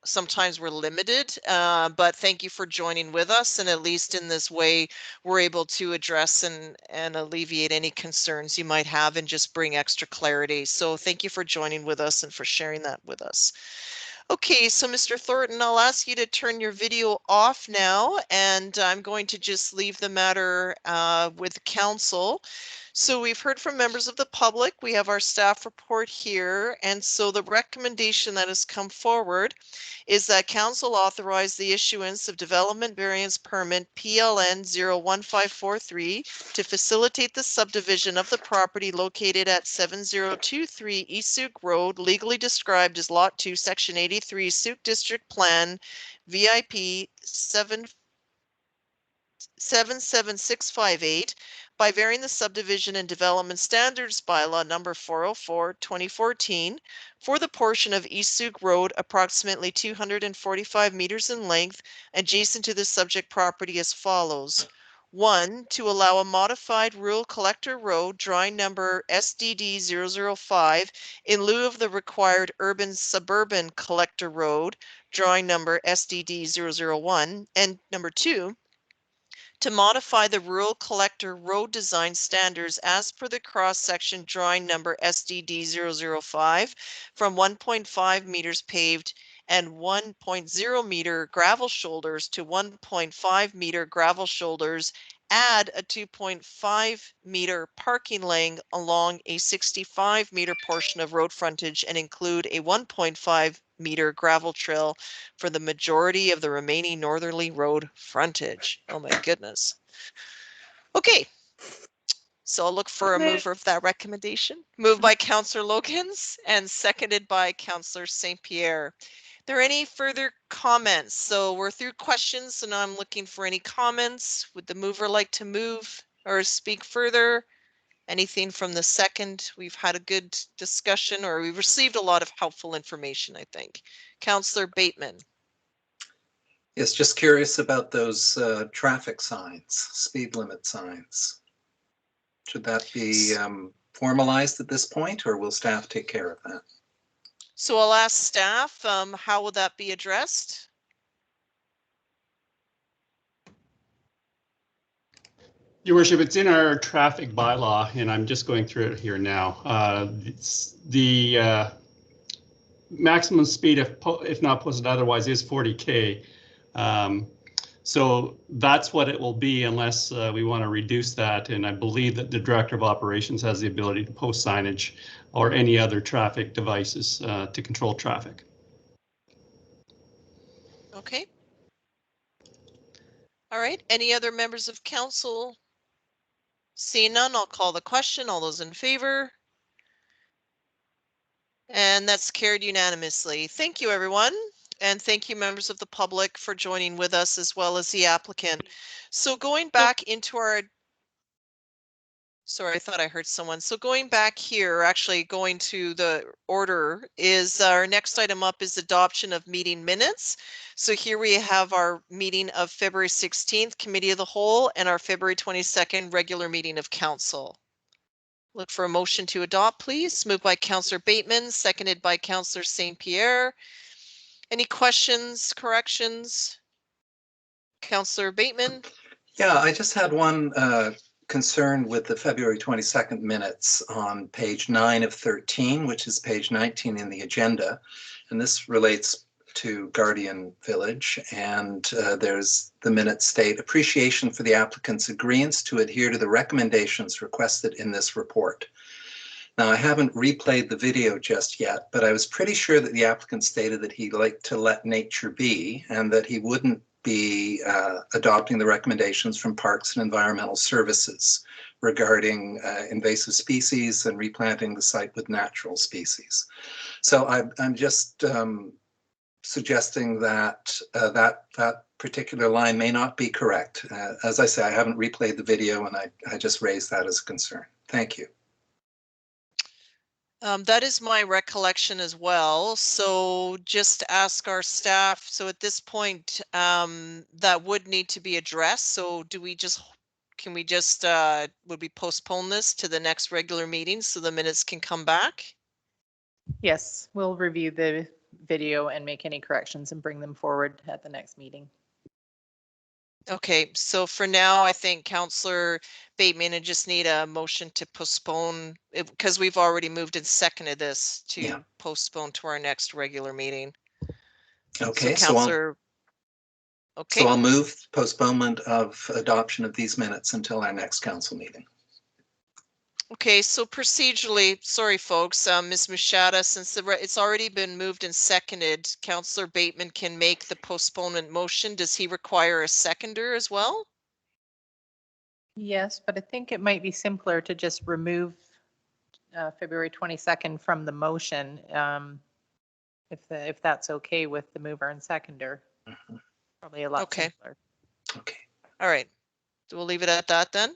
sometimes we're limited. But thank you for joining with us, and at least in this way, we're able to address and alleviate any concerns you might have and just bring extra clarity. So thank you for joining with us and for sharing that with us. Okay, so Mr. Thornton, I'll ask you to turn your video off now, and I'm going to just leave the matter with council. So we've heard from members of the public. We have our staff report here. And so the recommendation that has come forward is that council authorize the issuance of development variance permit PLN 01543 to facilitate the subdivision of the property located at 7023 East Sooke Road, legally described as Lot 2, Section 83, Sooke District Plan, VIP 77658, by varying the subdivision and development standards bylaw number 404, 2014, for the portion of East Sooke Road approximately 245 meters in length adjacent to the subject property as follows. 1, to allow a modified rural collector road drawing number SDD 005 in lieu of the required urban suburban collector road drawing number SDD 001, and number 2, to modify the rural collector road design standards as per the cross-section drawing number SDD 005 from 1.5 meters paved and 1.0 meter gravel shoulders to 1.5 meter gravel shoulders, add a 2.5 meter parking lane along a 65 meter portion of road frontage and include a 1.5 meter gravel trail for the majority of the remaining northerly road frontage. Oh my goodness. Okay. So I'll look for a mover of that recommendation. Moved by Councillor Logans and seconded by Councillor St. Pierre. Are there any further comments? So we're through questions and I'm looking for any comments. Would the mover like to move or speak further? Anything from the second? We've had a good discussion, or we've received a lot of helpful information, I think. Councillor Bateman. Yes, just curious about those traffic signs, speed limit signs. Should that be formalized at this point, or will staff take care of that? So I'll ask staff, how will that be addressed? Your Worship, it's in our traffic bylaw, and I'm just going through it here now. It's the maximum speed, if not posted otherwise, is 40K. So that's what it will be unless we want to reduce that. And I believe that the Director of Operations has the ability to post signage or any other traffic devices to control traffic. Okay. All right. Any other members of council? Seeing none, I'll call the question. All those in favor? And that's carried unanimously. Thank you, everyone. And thank you, members of the public, for joining with us, as well as the applicant. So going back into our, sorry, I thought I heard someone. So going back here, actually going to the order, is our next item up is adoption of meeting minutes. So here we have our meeting of February 16th, Committee of the Whole, and our February 22nd, regular meeting of Council. Look for a motion to adopt, please. Moved by Councillor Bateman, seconded by Councillor St. Pierre. Any questions, corrections? Councillor Bateman? Yeah, I just had one concern with the February 22nd minutes on page 9 of 13, which is page 19 in the agenda. And this relates to Guardian Village. And there's the minutes state, appreciation for the applicant's agreeance to adhere to the recommendations requested in this report. Now, I haven't replayed the video just yet, but I was pretty sure that the applicant stated that he'd like to let nature be and that he wouldn't be adopting the recommendations from Parks and Environmental Services regarding invasive species and replanting the site with natural species. So I'm just suggesting that that particular line may not be correct. As I say, I haven't replayed the video and I just raised that as a concern. Thank you. That is my recollection as well. So just ask our staff. So at this point, that would need to be addressed. So do we just can we just, would we postpone this to the next regular meeting so the minutes can come back? Yes, we'll review the video and make any corrections and bring them forward at the next meeting. Okay, so for now, I think Councillor Bateman, I just need a motion to postpone, because we've already moved and seconded this to postpone to our next regular meeting. Okay, So Councillor, so I'll move postponement of adoption of these minutes until our next council meeting. Okay, so procedurally, sorry folks, Ms. Machada, since it's already been moved and seconded, Councillor Bateman can make the postponement motion. Does he require a seconder as well? Yes, but I think it might be simpler to just remove February 22nd from the motion, if that's okay with the mover and seconder. Probably a lot simpler. Okay. All right. So we'll leave it at that then.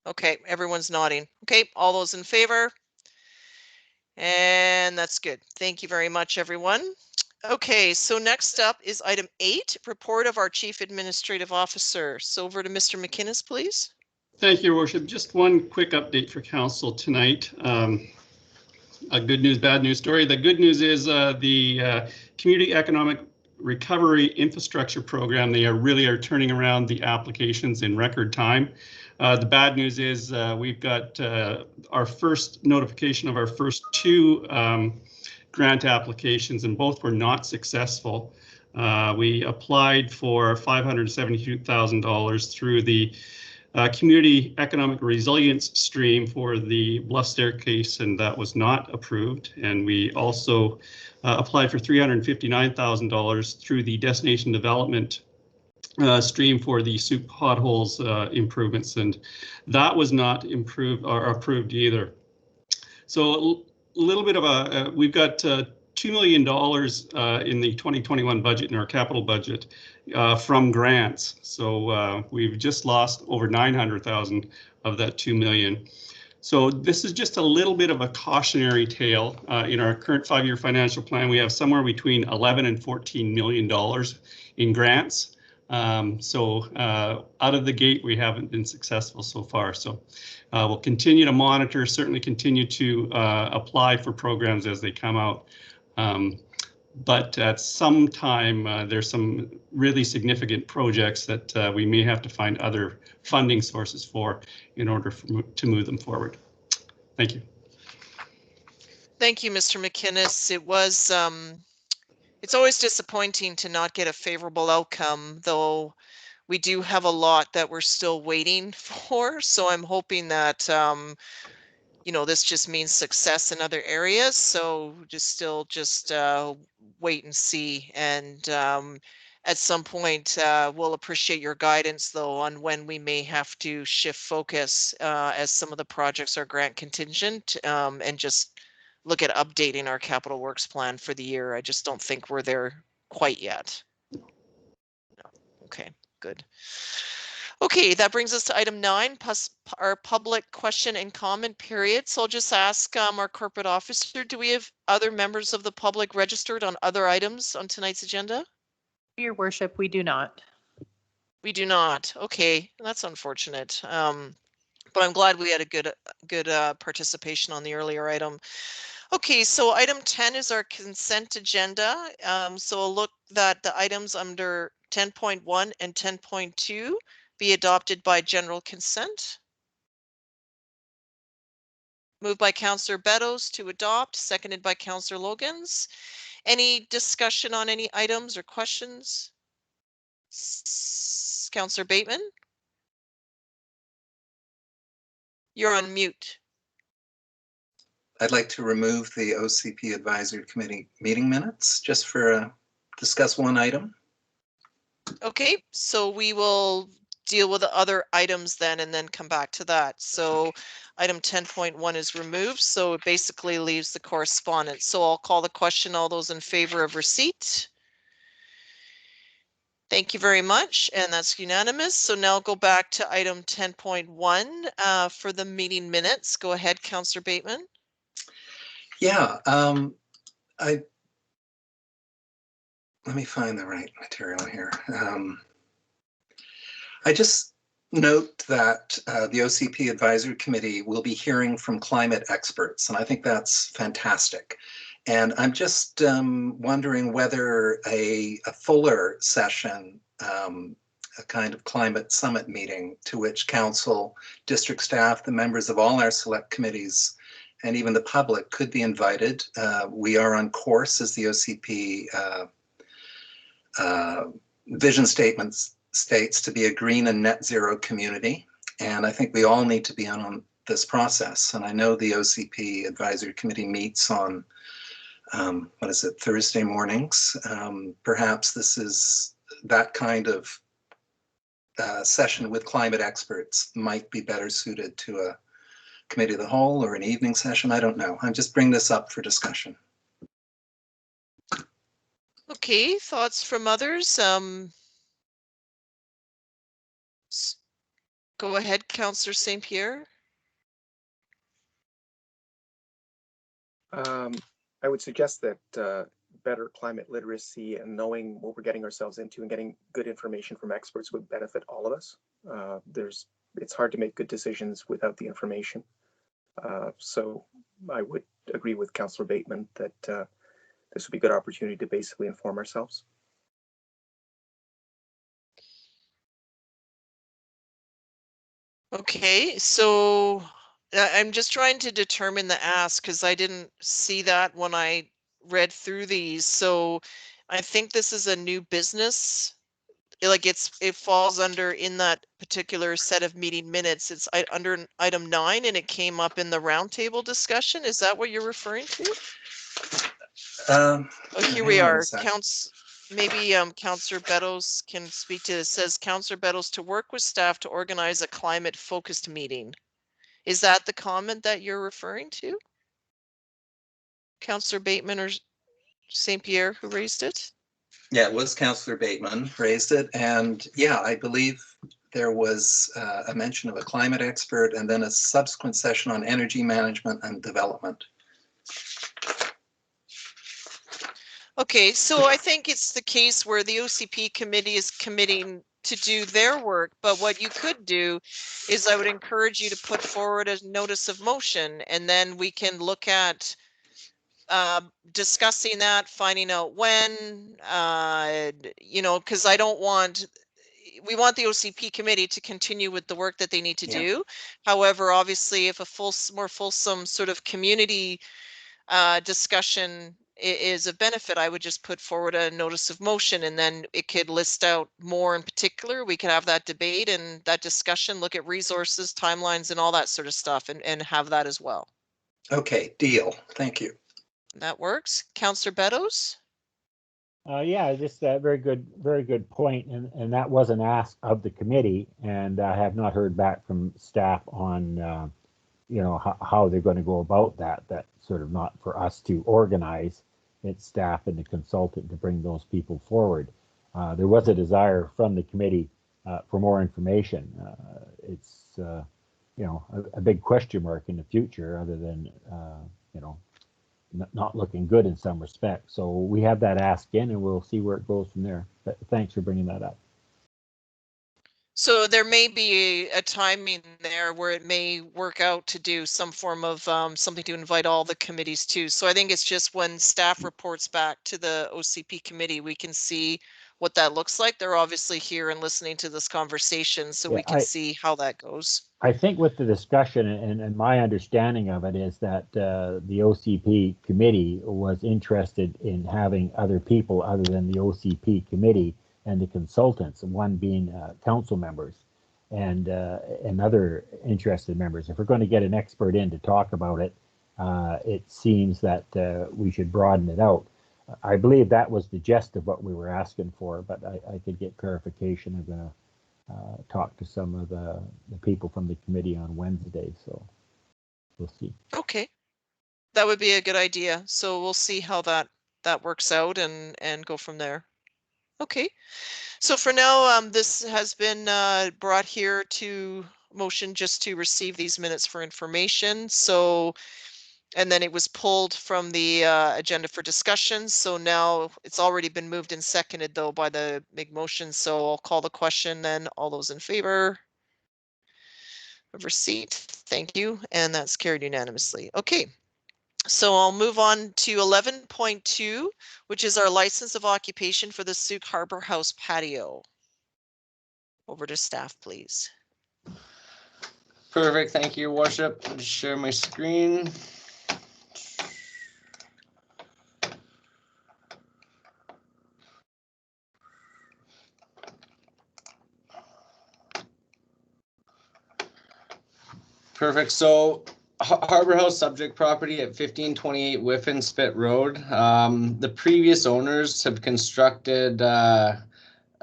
Okay, everyone's nodding. Okay, all those in favor? And that's good. Thank you very much, everyone. Okay, so next up is item 8, report of our Chief Administrative Officer. So over to Mr. McInnes, please. Thank you, Your Worship. Just one quick update for council tonight. A good news, bad news story. The good news is the Community Economic Recovery Infrastructure Program, they are turning around the applications in record time. The bad news is we've got our first notification of our first 2 grant applications, and both were not successful. We applied for $572,000 through the Community Economic Resilience stream for the bluff staircase, and that was not approved. And we also applied for $359,000 through the Destination Development stream for the Sooke potholes improvements, and that was not approved either. So a little bit of a, we've got $2 million in the 2021 budget, in our capital budget, from grants. So we've just lost over 900,000 of that 2 million. So this is just a little bit of a cautionary tale. In our current 5-year financial plan, we have somewhere between 11 and $14 million in grants. So out of the gate, we haven't been successful so far. So we'll continue to monitor, certainly continue to apply for programs as they come out. But at some time, there's some really significant projects that we may have to find other funding sources for in order to move them forward. Thank you. Thank you, Mr. McInnes. It was, it's always disappointing to not get a favorable outcome, though we do have a lot that we're still waiting for. So I'm hoping that, you know, this just means success in other areas. So just wait and see. And at some point, we'll appreciate your guidance, though, on when we may have to shift focus as some of the projects are grant contingent, and just look at updating our capital works plan for the year. I just don't think we're there quite yet. No. Okay, good. Okay, that brings us to item 9, our public question and comment period. So I'll just ask our corporate officer, do we have other members of the public registered on other items on tonight's agenda? Your worship, we do not. We do not. Okay, that's unfortunate. But I'm glad we had a good participation on the earlier item. Okay, so item 10 is our consent agenda. So I'll look that the items under 10.1 and 10.2 be adopted by general consent. Moved by Councillor Beddoes to adopt, seconded by Councillor Logans. Any discussion on any items or questions? Councillor Bateman? You're on mute. I'd like to remove the OCP Advisory Committee meeting minutes just for discuss one item. Okay, so we will deal with the other items then and then come back to that. So item 10.1 is removed, so it basically leaves the correspondence. So I'll call the question. All those in favor of receipt? Thank you very much, and that's unanimous. So now go back to item 10.1 for the meeting minutes. Go ahead, Councillor Bateman. Yeah, let me find the right material here. I just note that the OCP Advisory Committee will be hearing from climate experts, and I think that's fantastic. And I'm just wondering whether a fuller session, a kind of climate summit meeting to which council, district staff, the members of all our select committees, and even the public could be invited. We are on course, as the OCP vision statements states, to be a green and net zero community. And I think we all need to be on this process. And I know the OCP Advisory Committee meets on, what is it, Thursday mornings. Perhaps this is that kind of session with climate experts might be better suited to a committee of the whole or an evening session. I don't know. I'm just bringing this up for discussion. Okay, thoughts from others? Go ahead, Councillor St. Pierre. I would suggest that better climate literacy and knowing what we're getting ourselves into and getting good information from experts would benefit all of us. It's hard to make good decisions without the information. So I would agree with Councillor Bateman that this would be a good opportunity to basically inform ourselves. Okay, so I'm just trying to determine the ask because I didn't see that when I read through these. So I think this is a new business. Like it falls under in that particular set of meeting minutes. It's under item 9 and it came up in the roundtable discussion. Is that what you're referring to? Oh, here we are. Maybe Councillor Beddoes can speak to this. Says Councillor Beddoes to work with staff to organize a climate focused meeting. Is that the comment that you're referring to? Councillor Bateman or St. Pierre who raised it? Yeah, it was Councillor Bateman raised it. And yeah, I believe there was a mention of a climate expert and then a subsequent session on energy management and development. Okay, so I think it's the case where the OCP committee is committing to do their work, but what you could do is I would encourage you to put forward a notice of motion and then we can look at discussing that, finding out when, you know, because I don't want, we want the OCP committee to continue with the work that they need to do. However, obviously, if a more fulsome sort of community discussion is a benefit, I would just put forward a notice of motion and then it could list out more in particular. We could have that debate and that discussion, look at resources, timelines and all that sort of stuff and have that as well. Okay, deal. Thank you. That works. Councillor Beddoes? Yeah, just a very good point. And that was an ask of the committee, and I have not heard back from staff on you know, how they're going to go about that. That's sort of not for us to organize. It's staff and the consultant to bring those people forward. There was a desire from the committee for more information. It's you know, a big question mark in the future, other than you know, not looking good in some respects. So we have that ask in and we'll see where it goes from there. But thanks for bringing that up. So there may be a timing there where it may work out to do some form of something to invite all the committees to. So I think it's just when staff reports back to the OCP committee, we can see what that looks like. They're obviously here and listening to this conversation, so we can see how that goes. I think with the discussion and my understanding of it is that the OCP committee was interested in having other people other than the OCP committee and the consultants, one being council members and other interested members. If we're going to get an expert in to talk about it, it seems that we should broaden it out. I believe that was the gist of what we were asking for, but I could get clarification. I'm going to talk to some of the people from the committee on Wednesday, so we'll see. Okay, that would be a good idea. So we'll see how that works out and go from there. Okay, so for now, this has been brought here to motion just to receive these minutes for information. So And then it was pulled from the agenda for discussion. So now it's already been moved and seconded though by the big motion. So I'll call the question then. All those in favor of receipt? Thank you. And that's carried unanimously. Okay. So I'll move on to 11.2, which is our license of occupation for the Sooke Harbor House patio. Over to staff, please. Perfect. Thank you, Your Worship. I'll just share my screen. Perfect. So Harbor House subject property at 1528 Whiffen Spit Road. The previous owners have constructed a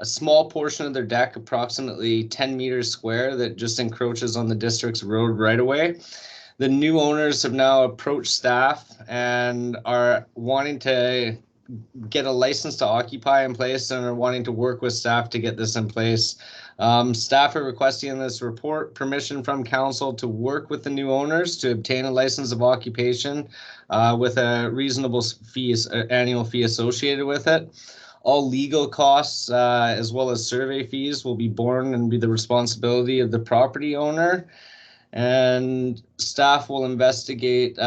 small portion of their deck, approximately 10 meters square, that just encroaches on the district's road right away. The new owners have now approached staff and are wanting to get a license to occupy in place and are wanting to work with staff to get this in place. Staff are requesting in this report permission from council to work with the new owners to obtain a license of occupation with a reasonable annual fee associated with it. All legal costs as well as survey fees will be borne and be the responsibility of the property owner. And staff will investigate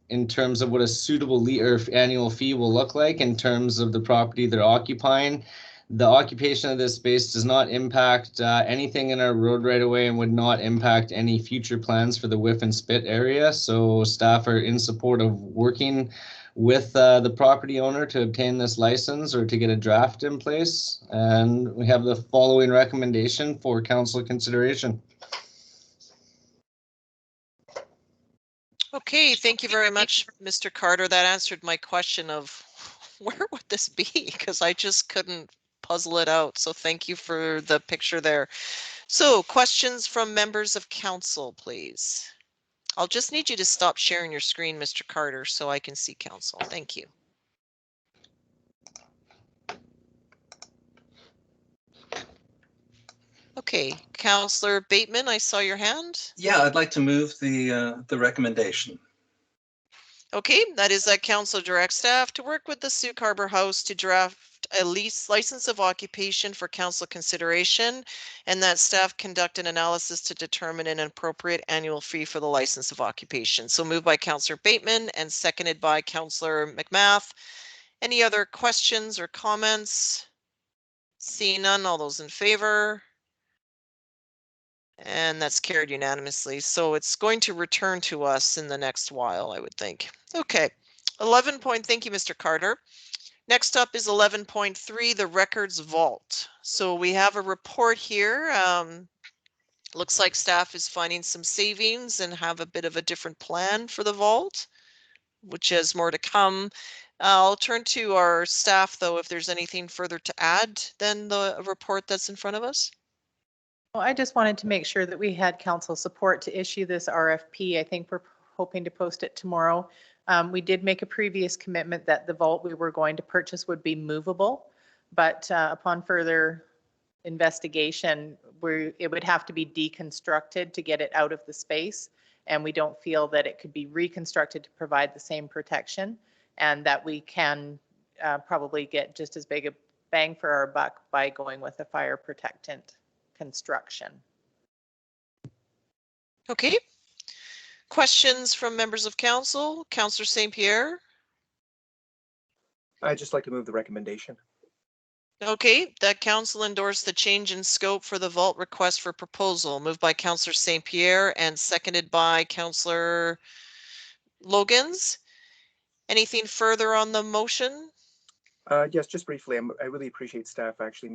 in terms of what a suitable annual fee will look like in terms of the property they're occupying. The occupation of this space does not impact anything in our road right away and would not impact any future plans for the Whiffen Spit area. So staff are in support of working with the property owner to obtain this license or to get a draft in place. And we have the following recommendation for council consideration. Okay, thank you very much, Mr. Carter. That answered my question of where would this be? Because I just couldn't puzzle it out. So thank you for the picture there. So questions from members of council, please. I'll just need you to stop sharing your screen, Mr. Carter, so I can see council. Thank you. Okay, Councillor Bateman, I saw your hand. Yeah, I'd like to move the recommendation. Okay, that is that council direct staff to work with the Sooke Harbor House to draft a license of occupation for council consideration, and that staff conduct an analysis to determine an appropriate annual fee for the license of occupation. So moved by Councillor Bateman and seconded by Councillor McMath. Any other questions or comments? Seeing none, all those in favor? And that's carried unanimously. So it's going to return to us in the next while, I would think. Okay, 11 point, thank you, Mr. Carter. Next up is 11.3, the records vault. So we have a report here. Looks like staff is finding some savings and have a bit of a different plan for the vault, which has more to come. I'll turn to our staff, though, if there's anything further to add than the report that's in front of us. Well, I just wanted to make sure that we had council support to issue this RFP. I think we're hoping to post it tomorrow. We did make a previous commitment that the vault we were going to purchase would be movable, but upon further investigation, it would have to be deconstructed to get it out of the space, and we don't feel that it could be reconstructed to provide the same protection, and that we can probably get just as big a bang for our buck by going with a fire protectant construction. Okay. Questions from members of council? Councillor St. Pierre? I'd just like to move the recommendation. Okay, that council endorsed the change in scope for the vault request for proposal, moved by Councillor St. Pierre and seconded by Councillor Logans. Anything further on the motion? Yes, just briefly, I really appreciate staff actually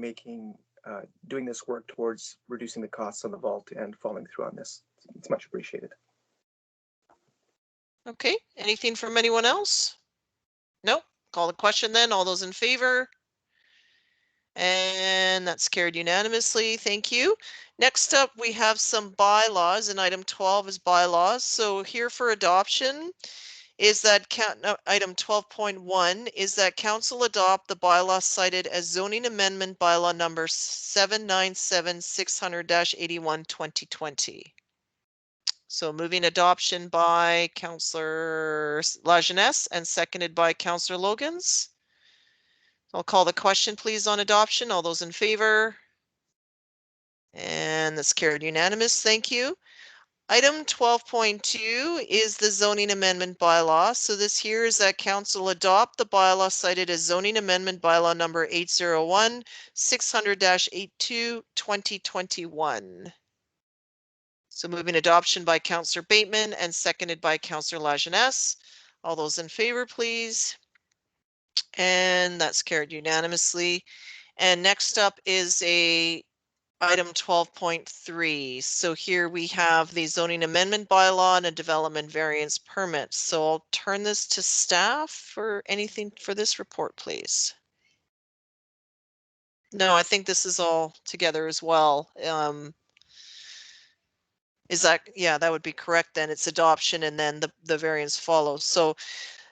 doing this work towards reducing the costs on the vault and following through on this. It's much appreciated. Okay, anything from anyone else? Nope. Call the question then. All those in favor? And that's carried unanimously. Thank you. Next up, we have some bylaws, and item 12 is bylaws. So here for adoption is that item 12.1 is that council adopt the bylaw cited as zoning amendment bylaw number 797-600-81-2020. So moving adoption by Councillor Lajeunesse and seconded by Councillor Logans. I'll call the question, please, on adoption. All those in favor? And that's carried unanimous. Thank you. Item 12.2 is the zoning amendment bylaw. So this here is that council adopt the bylaw cited as zoning amendment bylaw number 801 600-82 2021. So moving adoption by Councillor Bateman and seconded by Councillor Lajeunesse. All those in favor, please. And that's carried unanimously. And next up is item 12.3. So here we have the zoning amendment bylaw and a development variance permit. So I'll turn this to staff for anything for this report, please. No, I think this is all together as well. Is that, yeah, that would be correct then. It's adoption and then the variance follows. So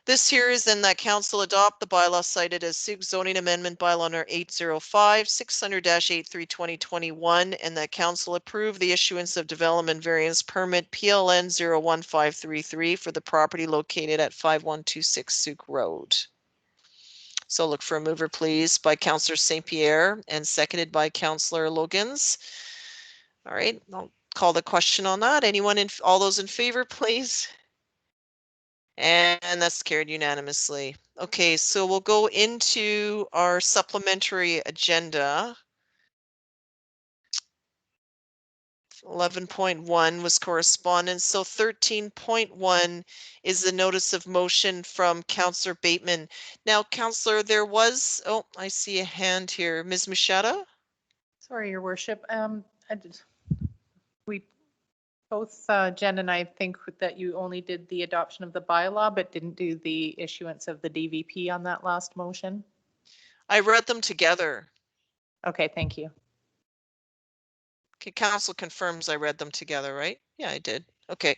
this here is then that council adopt the bylaw cited as Sooke zoning amendment bylaw number 805 600-83 2021 and that council approve the issuance of development variance permit PLN 01533 for the property located at 5126 Sooke Road. So look for a mover, please, by Councillor St. Pierre and seconded by Councillor Logans. All right, I'll call the question on that. Anyone in, all those in favor, please? And that's carried unanimously. Okay, so we'll go into our supplementary agenda. 11.1 was correspondence. So 13.1 is the notice of motion from Councillor Bateman. Now, Councillor, there was, oh, I see a hand here. Ms. Machado? Sorry, Your Worship. We both, Jen and I think that you only did the adoption of the bylaw, but didn't do the issuance of the DVP on that last motion. I read them together. Okay, thank you. Okay, council confirms I read them together, right? Yeah, I did. Okay,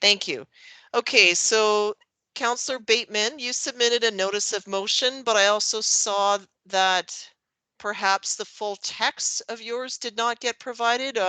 thank you. Okay, so Councillor Bateman, you submitted a notice of motion, but I also saw that perhaps the full text of yours did not get provided.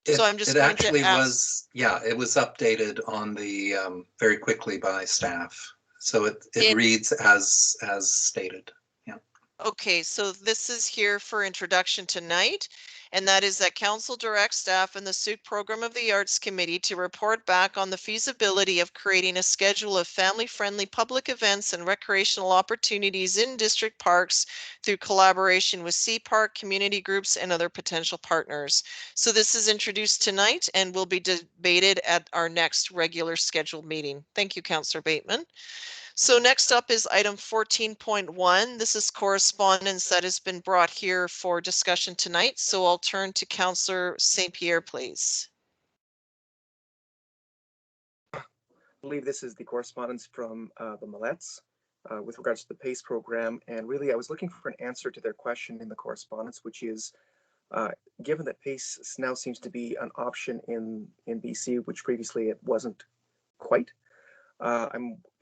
So I'm just it going actually to ask. was, yeah, it was updated on the very quickly by staff. So it reads as stated. Yeah. Okay, so this is here for introduction tonight, and that is that council directs staff and the Sooke Program of the Arts Committee to report back on the feasibility of creating a schedule of family-friendly public events and recreational opportunities in district parks through collaboration with Sea Park, community groups, and other potential partners. So this is introduced tonight and will be debated at our next regular scheduled meeting. Thank you, Councillor Bateman. So next up is item 14.1. This is correspondence that has been brought here for discussion tonight. So I'll turn to Councillor St. Pierre, please. I believe this is the correspondence from the Mallets with regards to the PACE program. And really, I was looking for an answer to their question in the correspondence, which is, given that PACE now seems to be an option in BC, which previously it wasn't quite,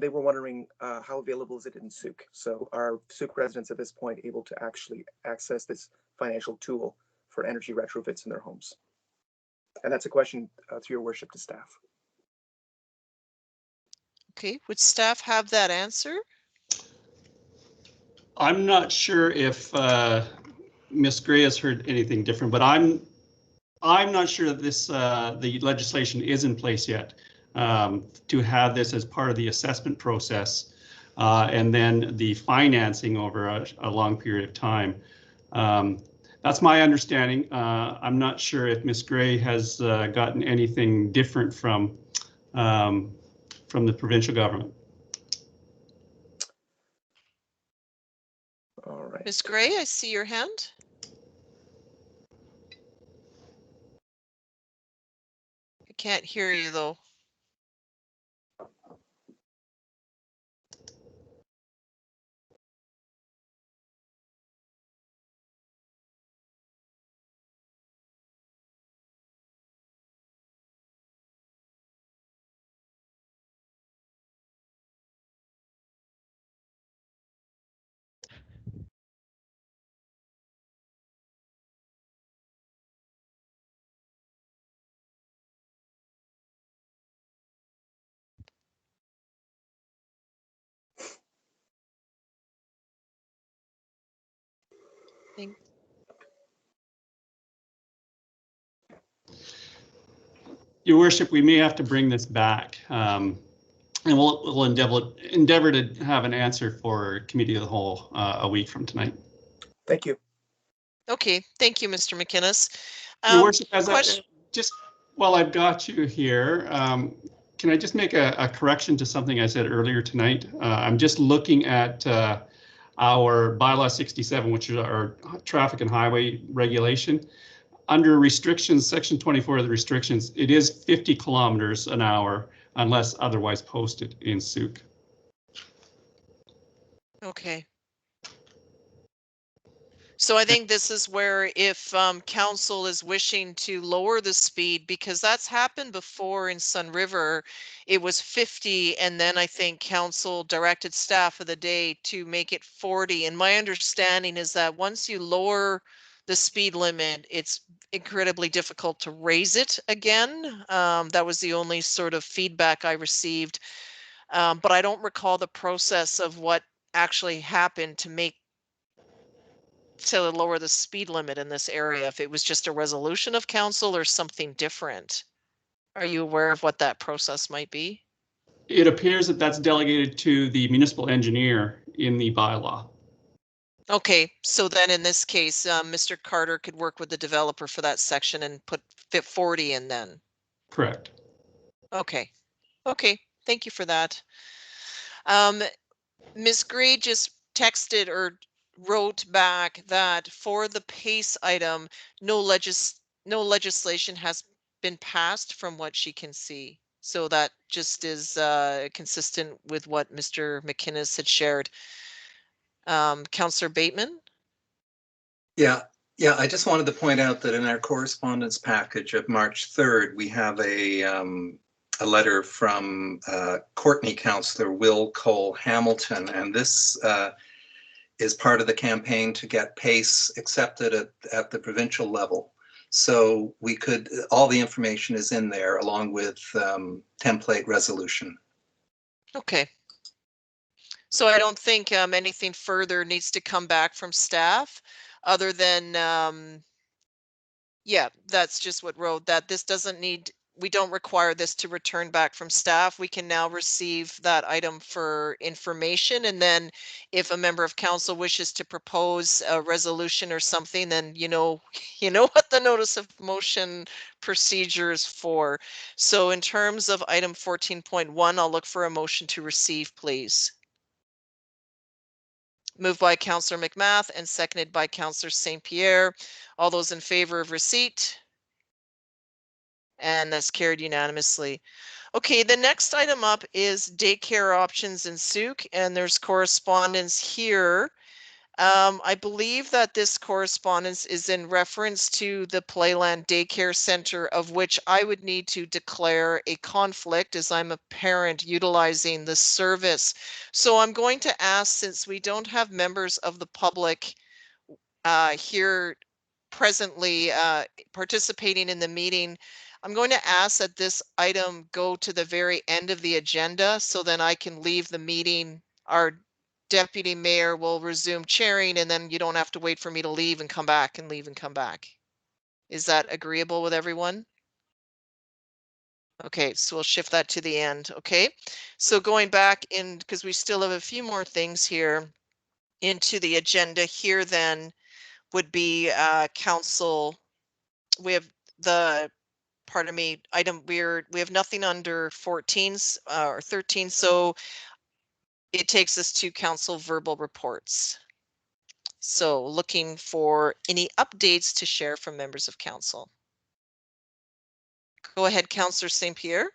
they were wondering how available is it in Sooke? So are Sooke residents at this point able to actually access this financial tool for energy retrofits in their homes? And that's a question to your worship to staff. Okay, would staff have that answer? I'm not sure if Ms. Gray has heard anything different, but I'm not sure that this the legislation is in place yet. To have this as part of the assessment process and then the financing over a long period of time. That's my understanding. I'm not sure if Ms. Gray has gotten anything different from the provincial government. All right. Ms. Gray, I see your hand. I can't hear you though. Your Worship, we may have to bring this back. And we'll endeavor to have an answer for Committee of the Whole a week from tonight. Thank you. Okay, thank you, Mr. McInnes. Your Worship, just while I've got you here, can I just make a correction to something I said earlier tonight? I'm just looking at our Bylaw 67, which is our traffic and highway regulation. Under restrictions, section 24 of the restrictions, it is 50 kilometers an hour unless otherwise posted in Sooke. Okay. So I think this is where if council is wishing to lower the speed, because that's happened before in Sun River, it was 50 and then I think council directed staff of the day to make it 40. And my understanding is that once you lower the speed limit, it's incredibly difficult to raise it again. That was the only sort of feedback I received. But I don't recall the process of what actually happened to lower the speed limit in this area, if it was just a resolution of council or something different. Are you aware of what that process might be? It appears that that's delegated to the municipal engineer in the bylaw. Okay, so then in this case, Mr. Carter could work with the developer for that section and put 40 in then. Correct. Okay, okay, thank you for that. Ms. Gray just texted or wrote back that for the pace item, no legislation has been passed from what she can see. So that just is consistent with what Mr. McInnes had shared. Councillor Bateman? Yeah, I just wanted to point out that in our correspondence package of March 3rd, we have a letter from Courtney Councillor Will Cole Hamilton, and this is part of the campaign to get PACE accepted at the provincial level. So we could, all the information is in there along with template resolution. Okay. So I don't think anything further needs to come back from staff other than, yeah, that's just what wrote that this doesn't need, we don't require this to return back from staff. We can now receive that item for information. And then if a member of council wishes to propose a resolution or something, then you know what the notice of motion procedure is for. So in terms of item 14.1, I'll look for a motion to receive, please. Moved by Councillor McMath and seconded by Councillor St. Pierre. All those in favor of receipt? And that's carried unanimously. Okay, the next item up is daycare options in Sooke, and there's correspondence here. I believe that this correspondence is in reference to the Playland Daycare Center, of which I would need to declare a conflict as I'm a parent utilizing the service. So I'm going to ask, since we don't have members of the public here presently participating in the meeting, I'm going to ask that this item go to the very end of the agenda so then I can leave the meeting. Our deputy mayor will resume chairing and then you don't have to wait for me to leave and come back and leave and come back. Is that agreeable with everyone? Okay, so we'll shift that to the end. Okay, so going back in, because we still have a few more things here into the agenda here then would be council. We have the, pardon me, item we have nothing under 14 or 13, so it takes us to council verbal reports. So looking for any updates to share from members of council. Go ahead, Councillor St. Pierre.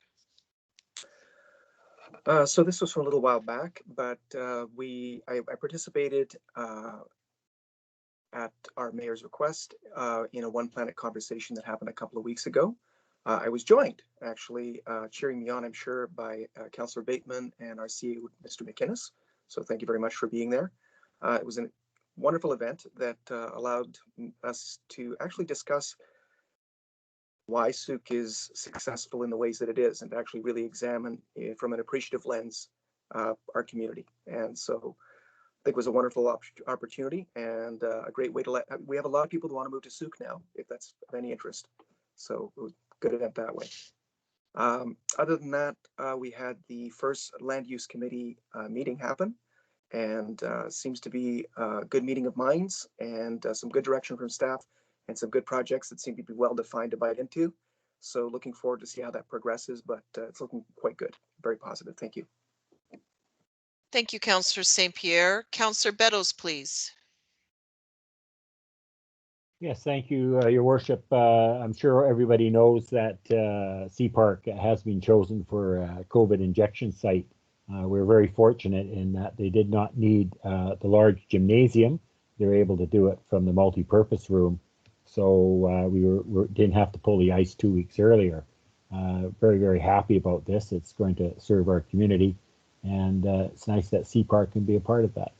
So this was from a little while back, but I participated at our mayor's request in a One Planet conversation that happened a couple of weeks ago. I was joined, actually, cheering me on, I'm sure, by Councillor Bateman and our CEO, Mr. McInnes. So thank you very much for being there. It was a wonderful event that allowed us to actually discuss why Sooke is successful in the ways that it is, and to actually really examine from an appreciative lens our community. And so think it was a wonderful opportunity and a great way to we have a lot of people that want to move to Sooke now, if that's of any interest. So it was a good event that way. Other than that, we had the first land use committee meeting happen, and seems to be a good meeting of minds and some good direction from staff and some good projects that seem to be well defined to bite into. So looking forward to see how that progresses, but it's looking quite good. Very positive. Thank you. Thank you, Councillor St. Pierre. Councillor Beddoes, please. Yes, thank you, Your Worship. I'm sure everybody knows that Sea Park has been chosen for a COVID injection site. We're very fortunate in that they did not need the large gymnasium. They were able to do it from the multi-purpose room. So we didn't have to pull the ice 2 weeks earlier. Very, very happy about this. It's going to serve our community. And it's nice that Sea Park can be a part of that.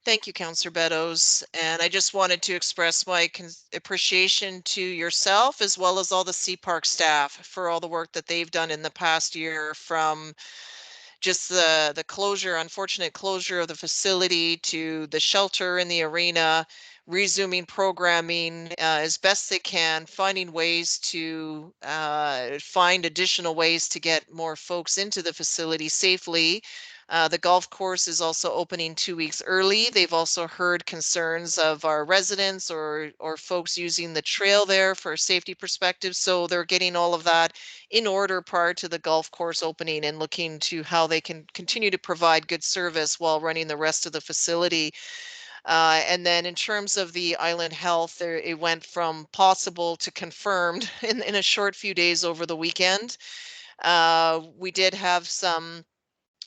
Thank you, Councillor Beddoes. And I just wanted to express my appreciation to yourself as well as all the Sea Park staff for all the work that they've done in the past year, from just the closure, unfortunate closure of the facility, to the shelter in the arena, resuming programming as best they can, finding ways to find additional ways to get more folks into the facility safely. The golf course is also opening 2 weeks early. They've also heard concerns of our residents or folks using the trail there for a safety perspective. So they're getting all of that in order prior to the golf course opening and looking to how they can continue to provide good service while running the rest of the facility. And then in terms of the island health, it went from possible to confirmed in a short few days over the weekend.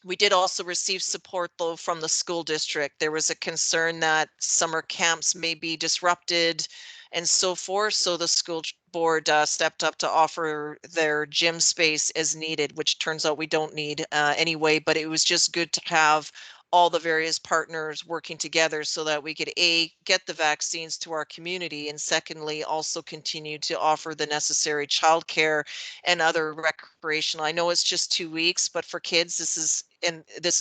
We did also receive support, though, from the school district. There was a concern that summer camps may be disrupted and so forth. So the school board stepped up to offer their gym space as needed, which turns out we don't need anyway. But it was just good to have all the various partners working together so that we could, A, get the vaccines to our community, and secondly, also continue to offer the necessary childcare and other recreational. I know it's just 2 weeks, but for kids, this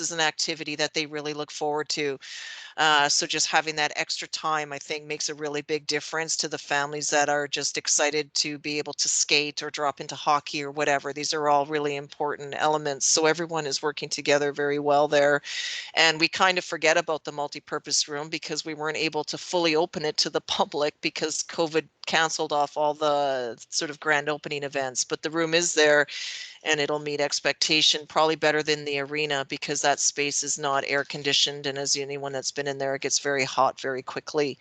is an activity that they really look forward to. So just having that extra time, I think, makes a really big difference to the families that are just excited to be able to skate or drop into hockey or whatever. These are all really important elements. So everyone is working together very well there. And we kind of forget about the multi-purpose room because we weren't able to fully open it to the public because COVID canceled off all the sort of grand opening events. But the room is there, and it'll meet expectation, probably better than the arena because that space is not air conditioned. And as anyone that's been in there, it gets very hot very quickly.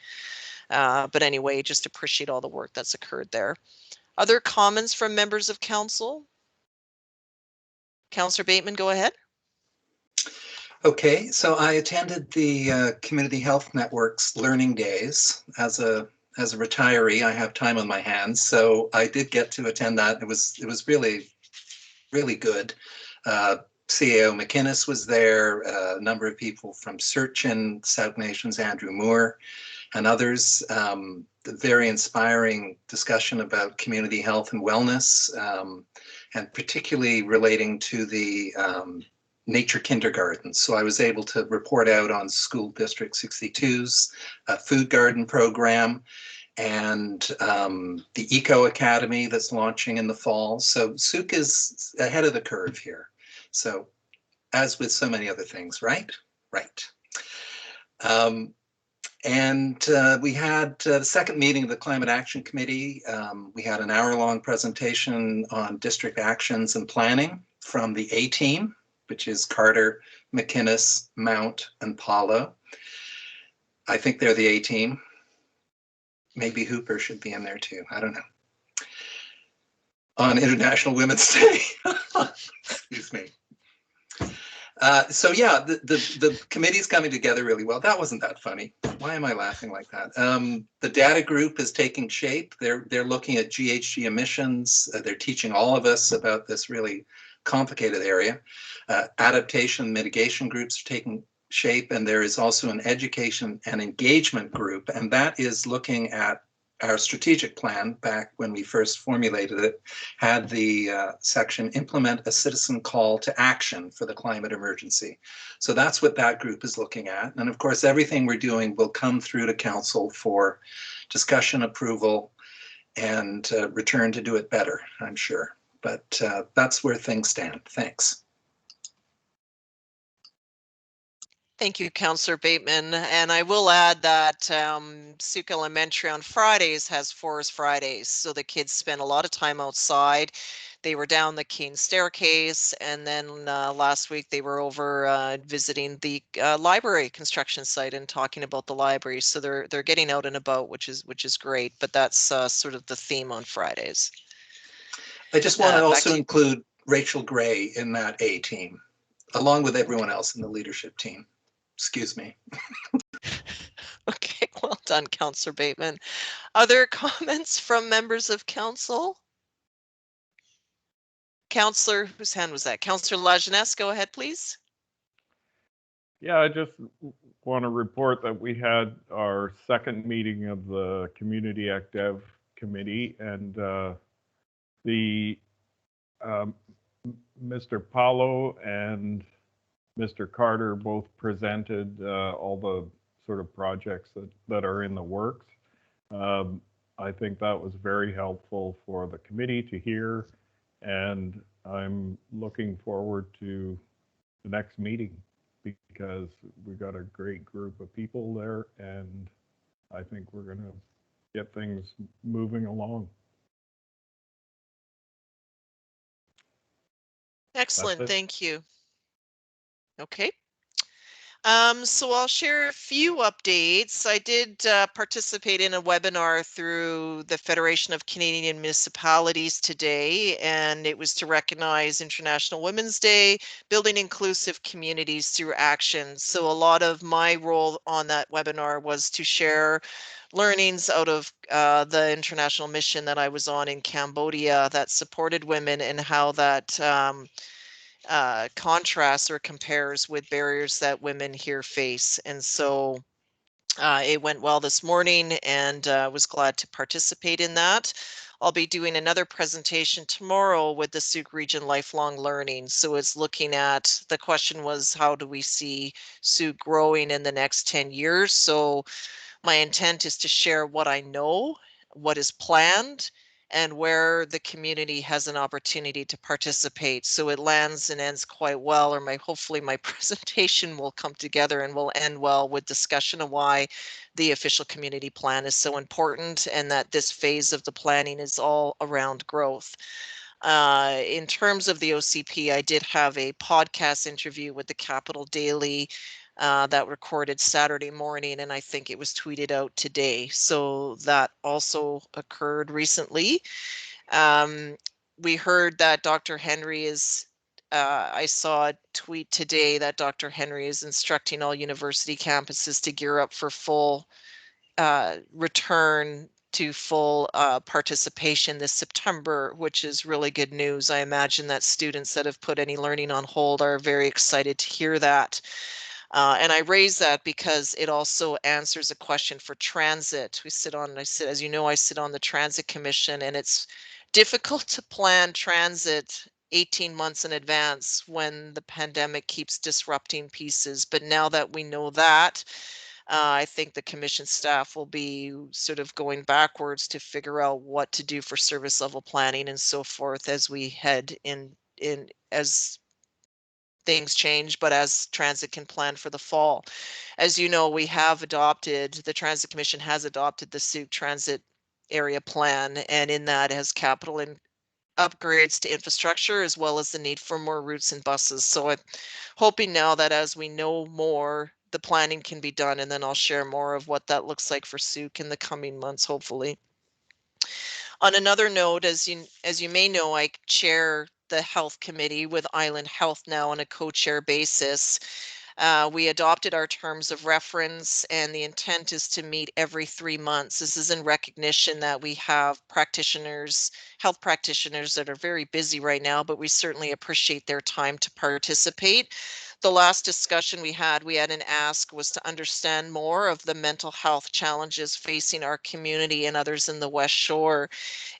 But anyway, just appreciate all the work that's occurred there. Other comments from members of council? Councillor Bateman, go ahead. Okay, so I attended the Community Health Network's Learning Days. As a retiree, I have time on my hands, so I did get to attend that. It was really good. CAO McInnes was there, a number of people from Searchin, South Nations, Andrew Moore, and others. Very inspiring discussion about community health and wellness, and particularly relating to the nature kindergartens. So I was able to report out on School District 62's food garden program, and the Eco Academy that's launching in the fall. So Sooke is ahead of the curve here. So as with so many other things, right? Right. And we had the second meeting of the Climate Action Committee. We had an hour-long presentation on district actions and planning from the A team, which is Carter, McInnes, Mount, and Paulo. I think they're the A team. Maybe Hooper should be in there too. I don't know. On International Women's Day. Excuse me. So yeah, the committee's coming together really well. That wasn't that funny. Why am I laughing like that? The data group is taking shape. They're looking at GHG emissions. They're teaching all of us about this really complicated area. Adaptation mitigation groups are taking shape, and there is also an education and engagement group, and that is looking at our strategic plan back when we first formulated it had the section implement a citizen call to action for the climate emergency. So that's what that group is looking at. And of course, everything we're doing will come through to council for discussion, approval, and return to do it better, I'm sure. But that's where things stand. Thanks. Thank you, Councillor Bateman. And I will add that Sooke Elementary on Fridays has Forest Fridays. So the kids spend a lot of time outside. They were down the Keene staircase, and then last week they were over visiting the library construction site and talking about the library. So they're getting out and about, which is great. But that's sort of the theme on Fridays. I just want to also include Rachel Gray in that A team, along with everyone else in the leadership team. Excuse me. Okay, well done, Councillor Bateman. Other comments from members of council? Councillor, whose hand was that? Councillor Lajeunesse, go ahead, please. Yeah, I just want to report that we had our second meeting of the Community Act Dev Committee, and Mr. Paulo and Mr. Carter both presented all the sort of projects that are in the works. I think that was very helpful for the committee to hear, and I'm looking forward to the next meeting because we've got a great group of people there, and I think we're going to get things moving along. Excellent, thank you. Okay. So I'll share a few updates. I did participate in a webinar through the Federation of Canadian Municipalities today, and it was to recognize International Women's Day, building inclusive communities through action. So a lot of my role on that webinar was to share learnings out of the international mission that I was on in Cambodia that supported women, and how that contrasts or compares with barriers that women here face. And so it went well this morning, and was glad to participate in that. I'll be doing another presentation tomorrow with the Sooke Region Lifelong Learning. So it's looking at, the question was, how do we see Sooke growing in the next 10 years? So my intent is to share what I know, what is planned, and where the community has an opportunity to participate. So it lands and ends quite well, or hopefully my presentation will come together and will end well with discussion of why the official community plan is so important, and that this phase of the planning is all around growth. In terms of the OCP, I did have a podcast interview with the Capital Daily that recorded Saturday morning, and I think it was tweeted out today. So that also occurred recently. We heard that Dr. Henry is, I saw a tweet today that Dr. Henry is instructing all university campuses to gear up for full return to full participation this September, which is really good news. I imagine that students that have put any learning on hold are very excited to hear that. And I raise that because it also answers a question for transit. As you know, I sit on the Transit Commission, and it's difficult to plan transit 18 months in advance when the pandemic keeps disrupting pieces. But now that we know that, I think the commission staff will be sort of going backwards to figure out what to do for service level planning and so forth as we head in as things change, but as transit can plan for the fall. As you know, we have adopted, the Transit Commission has adopted the Sooke Transit Area Plan, and in that has capital and upgrades to infrastructure, as well as the need for more routes and buses. So I'm hoping now that as we know more, the planning can be done, and then I'll share more of what that looks like for Sooke in the coming months, hopefully. On another note, as you may know, I chair the Health Committee with Island Health now on a co-chair basis. We adopted our terms of reference, and the intent is to meet every 3 months. This is in recognition that we have practitioners, health practitioners that are very busy right now, but we certainly appreciate their time to participate. the last discussion we had an ask was to understand more of the mental health challenges facing our community and others in the West Shore.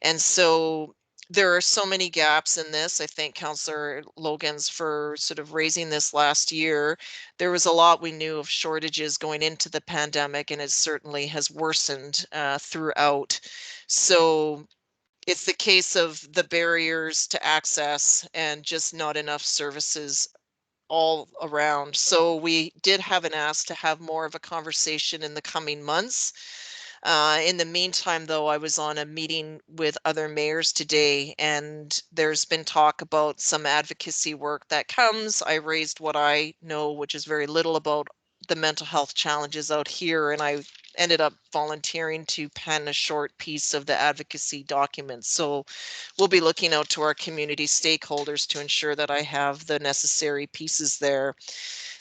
And so there are so many gaps in this. I thank Councillor Logan's for sort of raising this last year. There was a lot we knew of shortages going into the pandemic, and it certainly has worsened throughout. So it's the case of the barriers to access and just not enough services all around. So we did have an ask to have more of a conversation in the coming months. In the meantime, though, I was on a meeting with other mayors today, and there's been talk about some advocacy work that comes. I raised what I know, which is very little about the mental health challenges out here, and I ended up volunteering to pen a short piece of the advocacy document. So we'll be looking out to our community stakeholders to ensure that I have the necessary pieces there.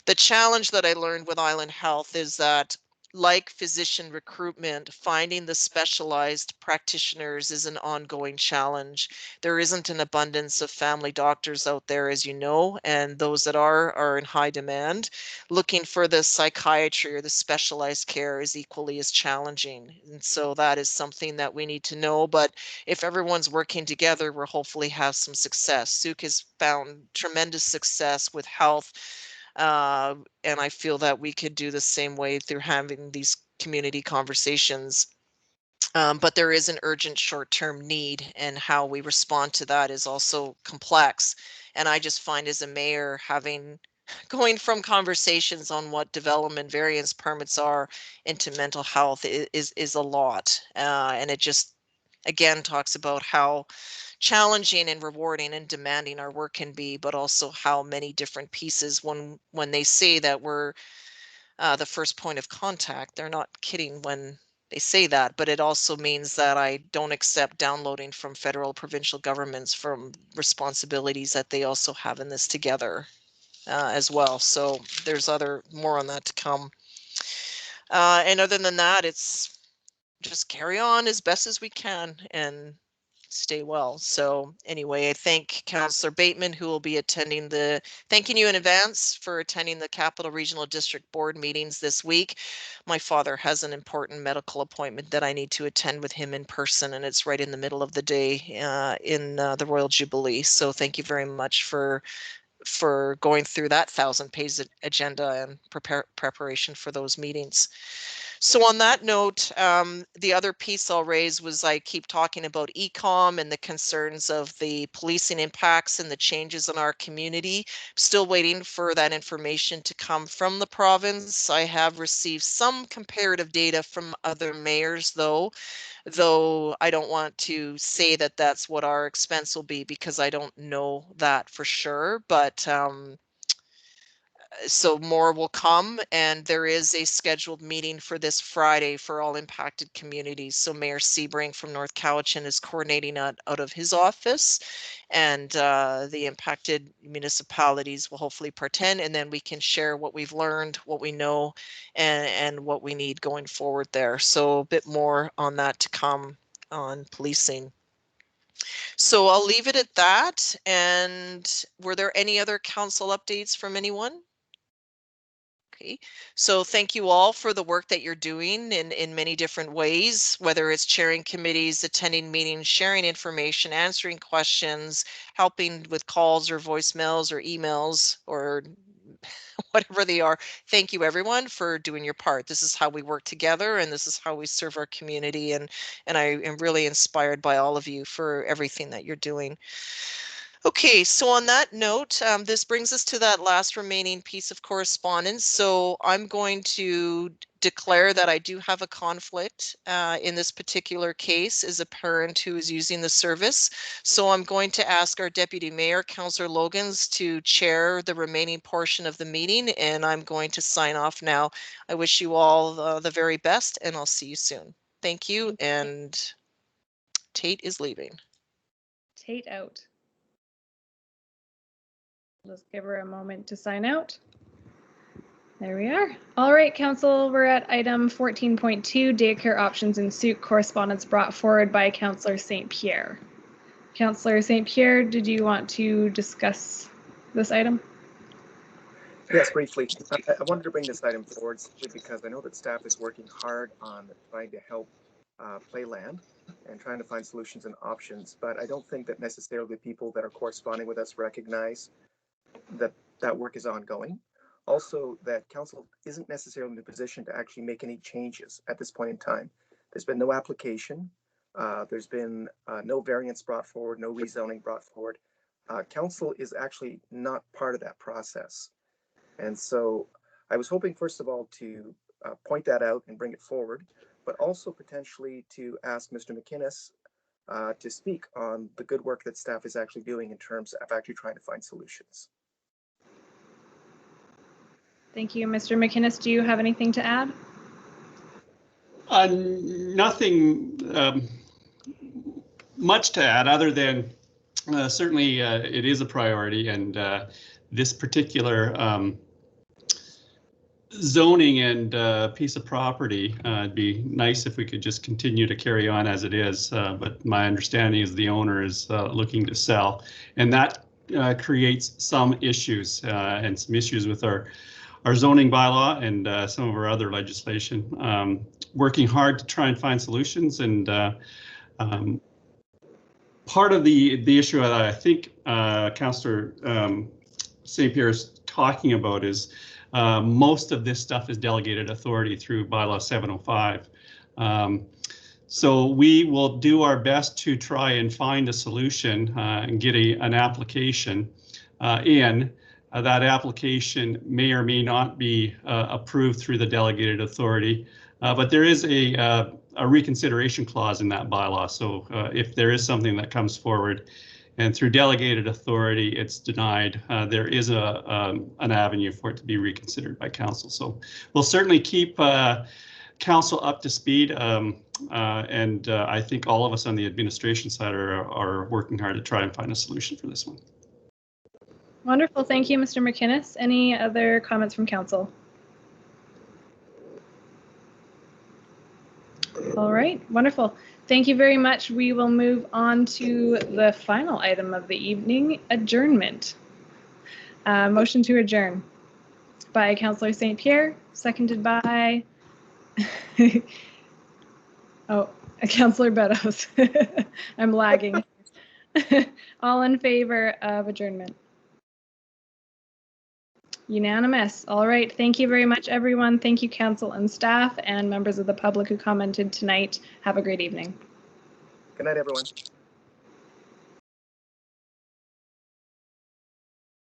The challenge that I learned with Island Health is that, like physician recruitment, finding the specialized practitioners is an ongoing challenge. There isn't an abundance of family doctors out there, as you know, and those that are in high demand. Looking for the psychiatry or the specialized care is equally as challenging. And so that is something that we need to know. But if everyone's working together, we'll hopefully have some success. Sooke has found tremendous success with health. And I feel that we could do the same way through having these community conversations. But there is an urgent short-term need, and how we respond to that is also complex. And I just find, as a mayor, going from conversations on what development variance permits are into mental health is a lot. And it just, again, talks about how challenging and rewarding and demanding our work can be, but also how many different pieces, when they say that we're the first point of contact, they're not kidding when they say that, but it also means that I don't accept downloading from federal, provincial governments from responsibilities that they also have in this together as well. So there's more on that to come. And other than that, it's just carry on as best as we can and stay well. So anyway, I thank Councillor Bateman, who will be thanking you in advance for attending the Capital Regional District Board meetings this week. My father has an important medical appointment that I need to attend with him in person, and it's right in the middle of the day in the Royal Jubilee. So thank you very much for going through that 1,000-page agenda and preparation for those meetings. So on that note, the other piece I'll raise was, I keep talking about e-com and the concerns of the policing impacts and the changes in our community. Still waiting for that information to come from the province. I have received some comparative data from other mayors, though I don't want to say that that's what our expense will be, because I don't know that for sure. But so more will come, and there is a scheduled meeting for this Friday for all impacted communities. So Mayor Sebring from North Cowichan is coordinating out of his office, and the impacted municipalities will hopefully attend, and then we can share what we've learned, what we know, and what we need going forward there. So a bit more on that to come on policing. So I'll leave it at that. And were there any other council updates from anyone? Okay, so thank you all for the work that you're doing in many different ways, whether it's chairing committees, attending meetings, sharing information, answering questions, helping with calls or voicemails or emails or whatever they are. Thank you, everyone, for doing your part. This is how we work together, and this is how we serve our community. And I am really inspired by all of you for everything that you're doing. Okay, so on that note, this brings us to that last remaining piece of correspondence. So I'm going to declare that I do have a conflict in this particular case as a parent who is using the service. So I'm going to ask our Deputy Mayor, Councillor Logans, to chair the remaining portion of the meeting, and I'm going to sign off now. I wish you all the very best, and I'll see you soon. Thank you, and Tate is leaving. Tate out. Just give her a moment to sign out. There we are. All right, Council, we're at item 14.2, daycare options in Sooke, correspondence brought forward by Councillor St. Pierre. Councillor St. Pierre, did you want to discuss this item? Yes, briefly. I wanted to bring this item forward simply because I know that staff is working hard on trying to help Playland and trying to find solutions and options, but I don't think that necessarily the people that are corresponding with us recognize that that work is ongoing. Also, that council isn't necessarily in a position to actually make any changes at this point in time. There's been no application. There's been no variance brought forward, no rezoning brought forward. Council is actually not part of that process. And so I was hoping, first of all, to point that out and bring it forward, but also potentially to ask Mr. McInnes to speak on the good work that staff is actually doing in terms of actually trying to find solutions. Thank you. Mr. McInnes, do you have anything to add? Nothing much to add other than certainly it is a priority, and this particular zoning and piece of property, it'd be nice if we could just continue to carry on as it is, but my understanding is the owner is looking to sell, and that creates some issues and some issues with our zoning bylaw and some of our other legislation. Working hard to try and find solutions, and part of the issue that I think Councillor St. Pierre is talking about is most of this stuff is delegated authority through Bylaw 705. So we will do our best to try and find a solution and get an application in. That application may or may not be approved through the delegated authority, but there is a reconsideration clause in that bylaw. So if there is something that comes forward and through delegated authority it's denied, there is an avenue for it to be reconsidered by council. So we'll certainly keep council up to speed, and I think all of us on the administration side are working hard to try and find a solution for this one. Wonderful. Thank you, Mr. McInnes. Any other comments from council? All right, wonderful. Thank you very much. We will move on to the final item of the evening, adjournment. Motion to adjourn by Councillor St. Pierre, seconded by Councillor Beddoes. I'm lagging. All in favor of adjournment? Unanimous. All right. Thank you very much, everyone. Thank you, council and staff and members of the public who commented tonight. Have a great evening. Good night, everyone.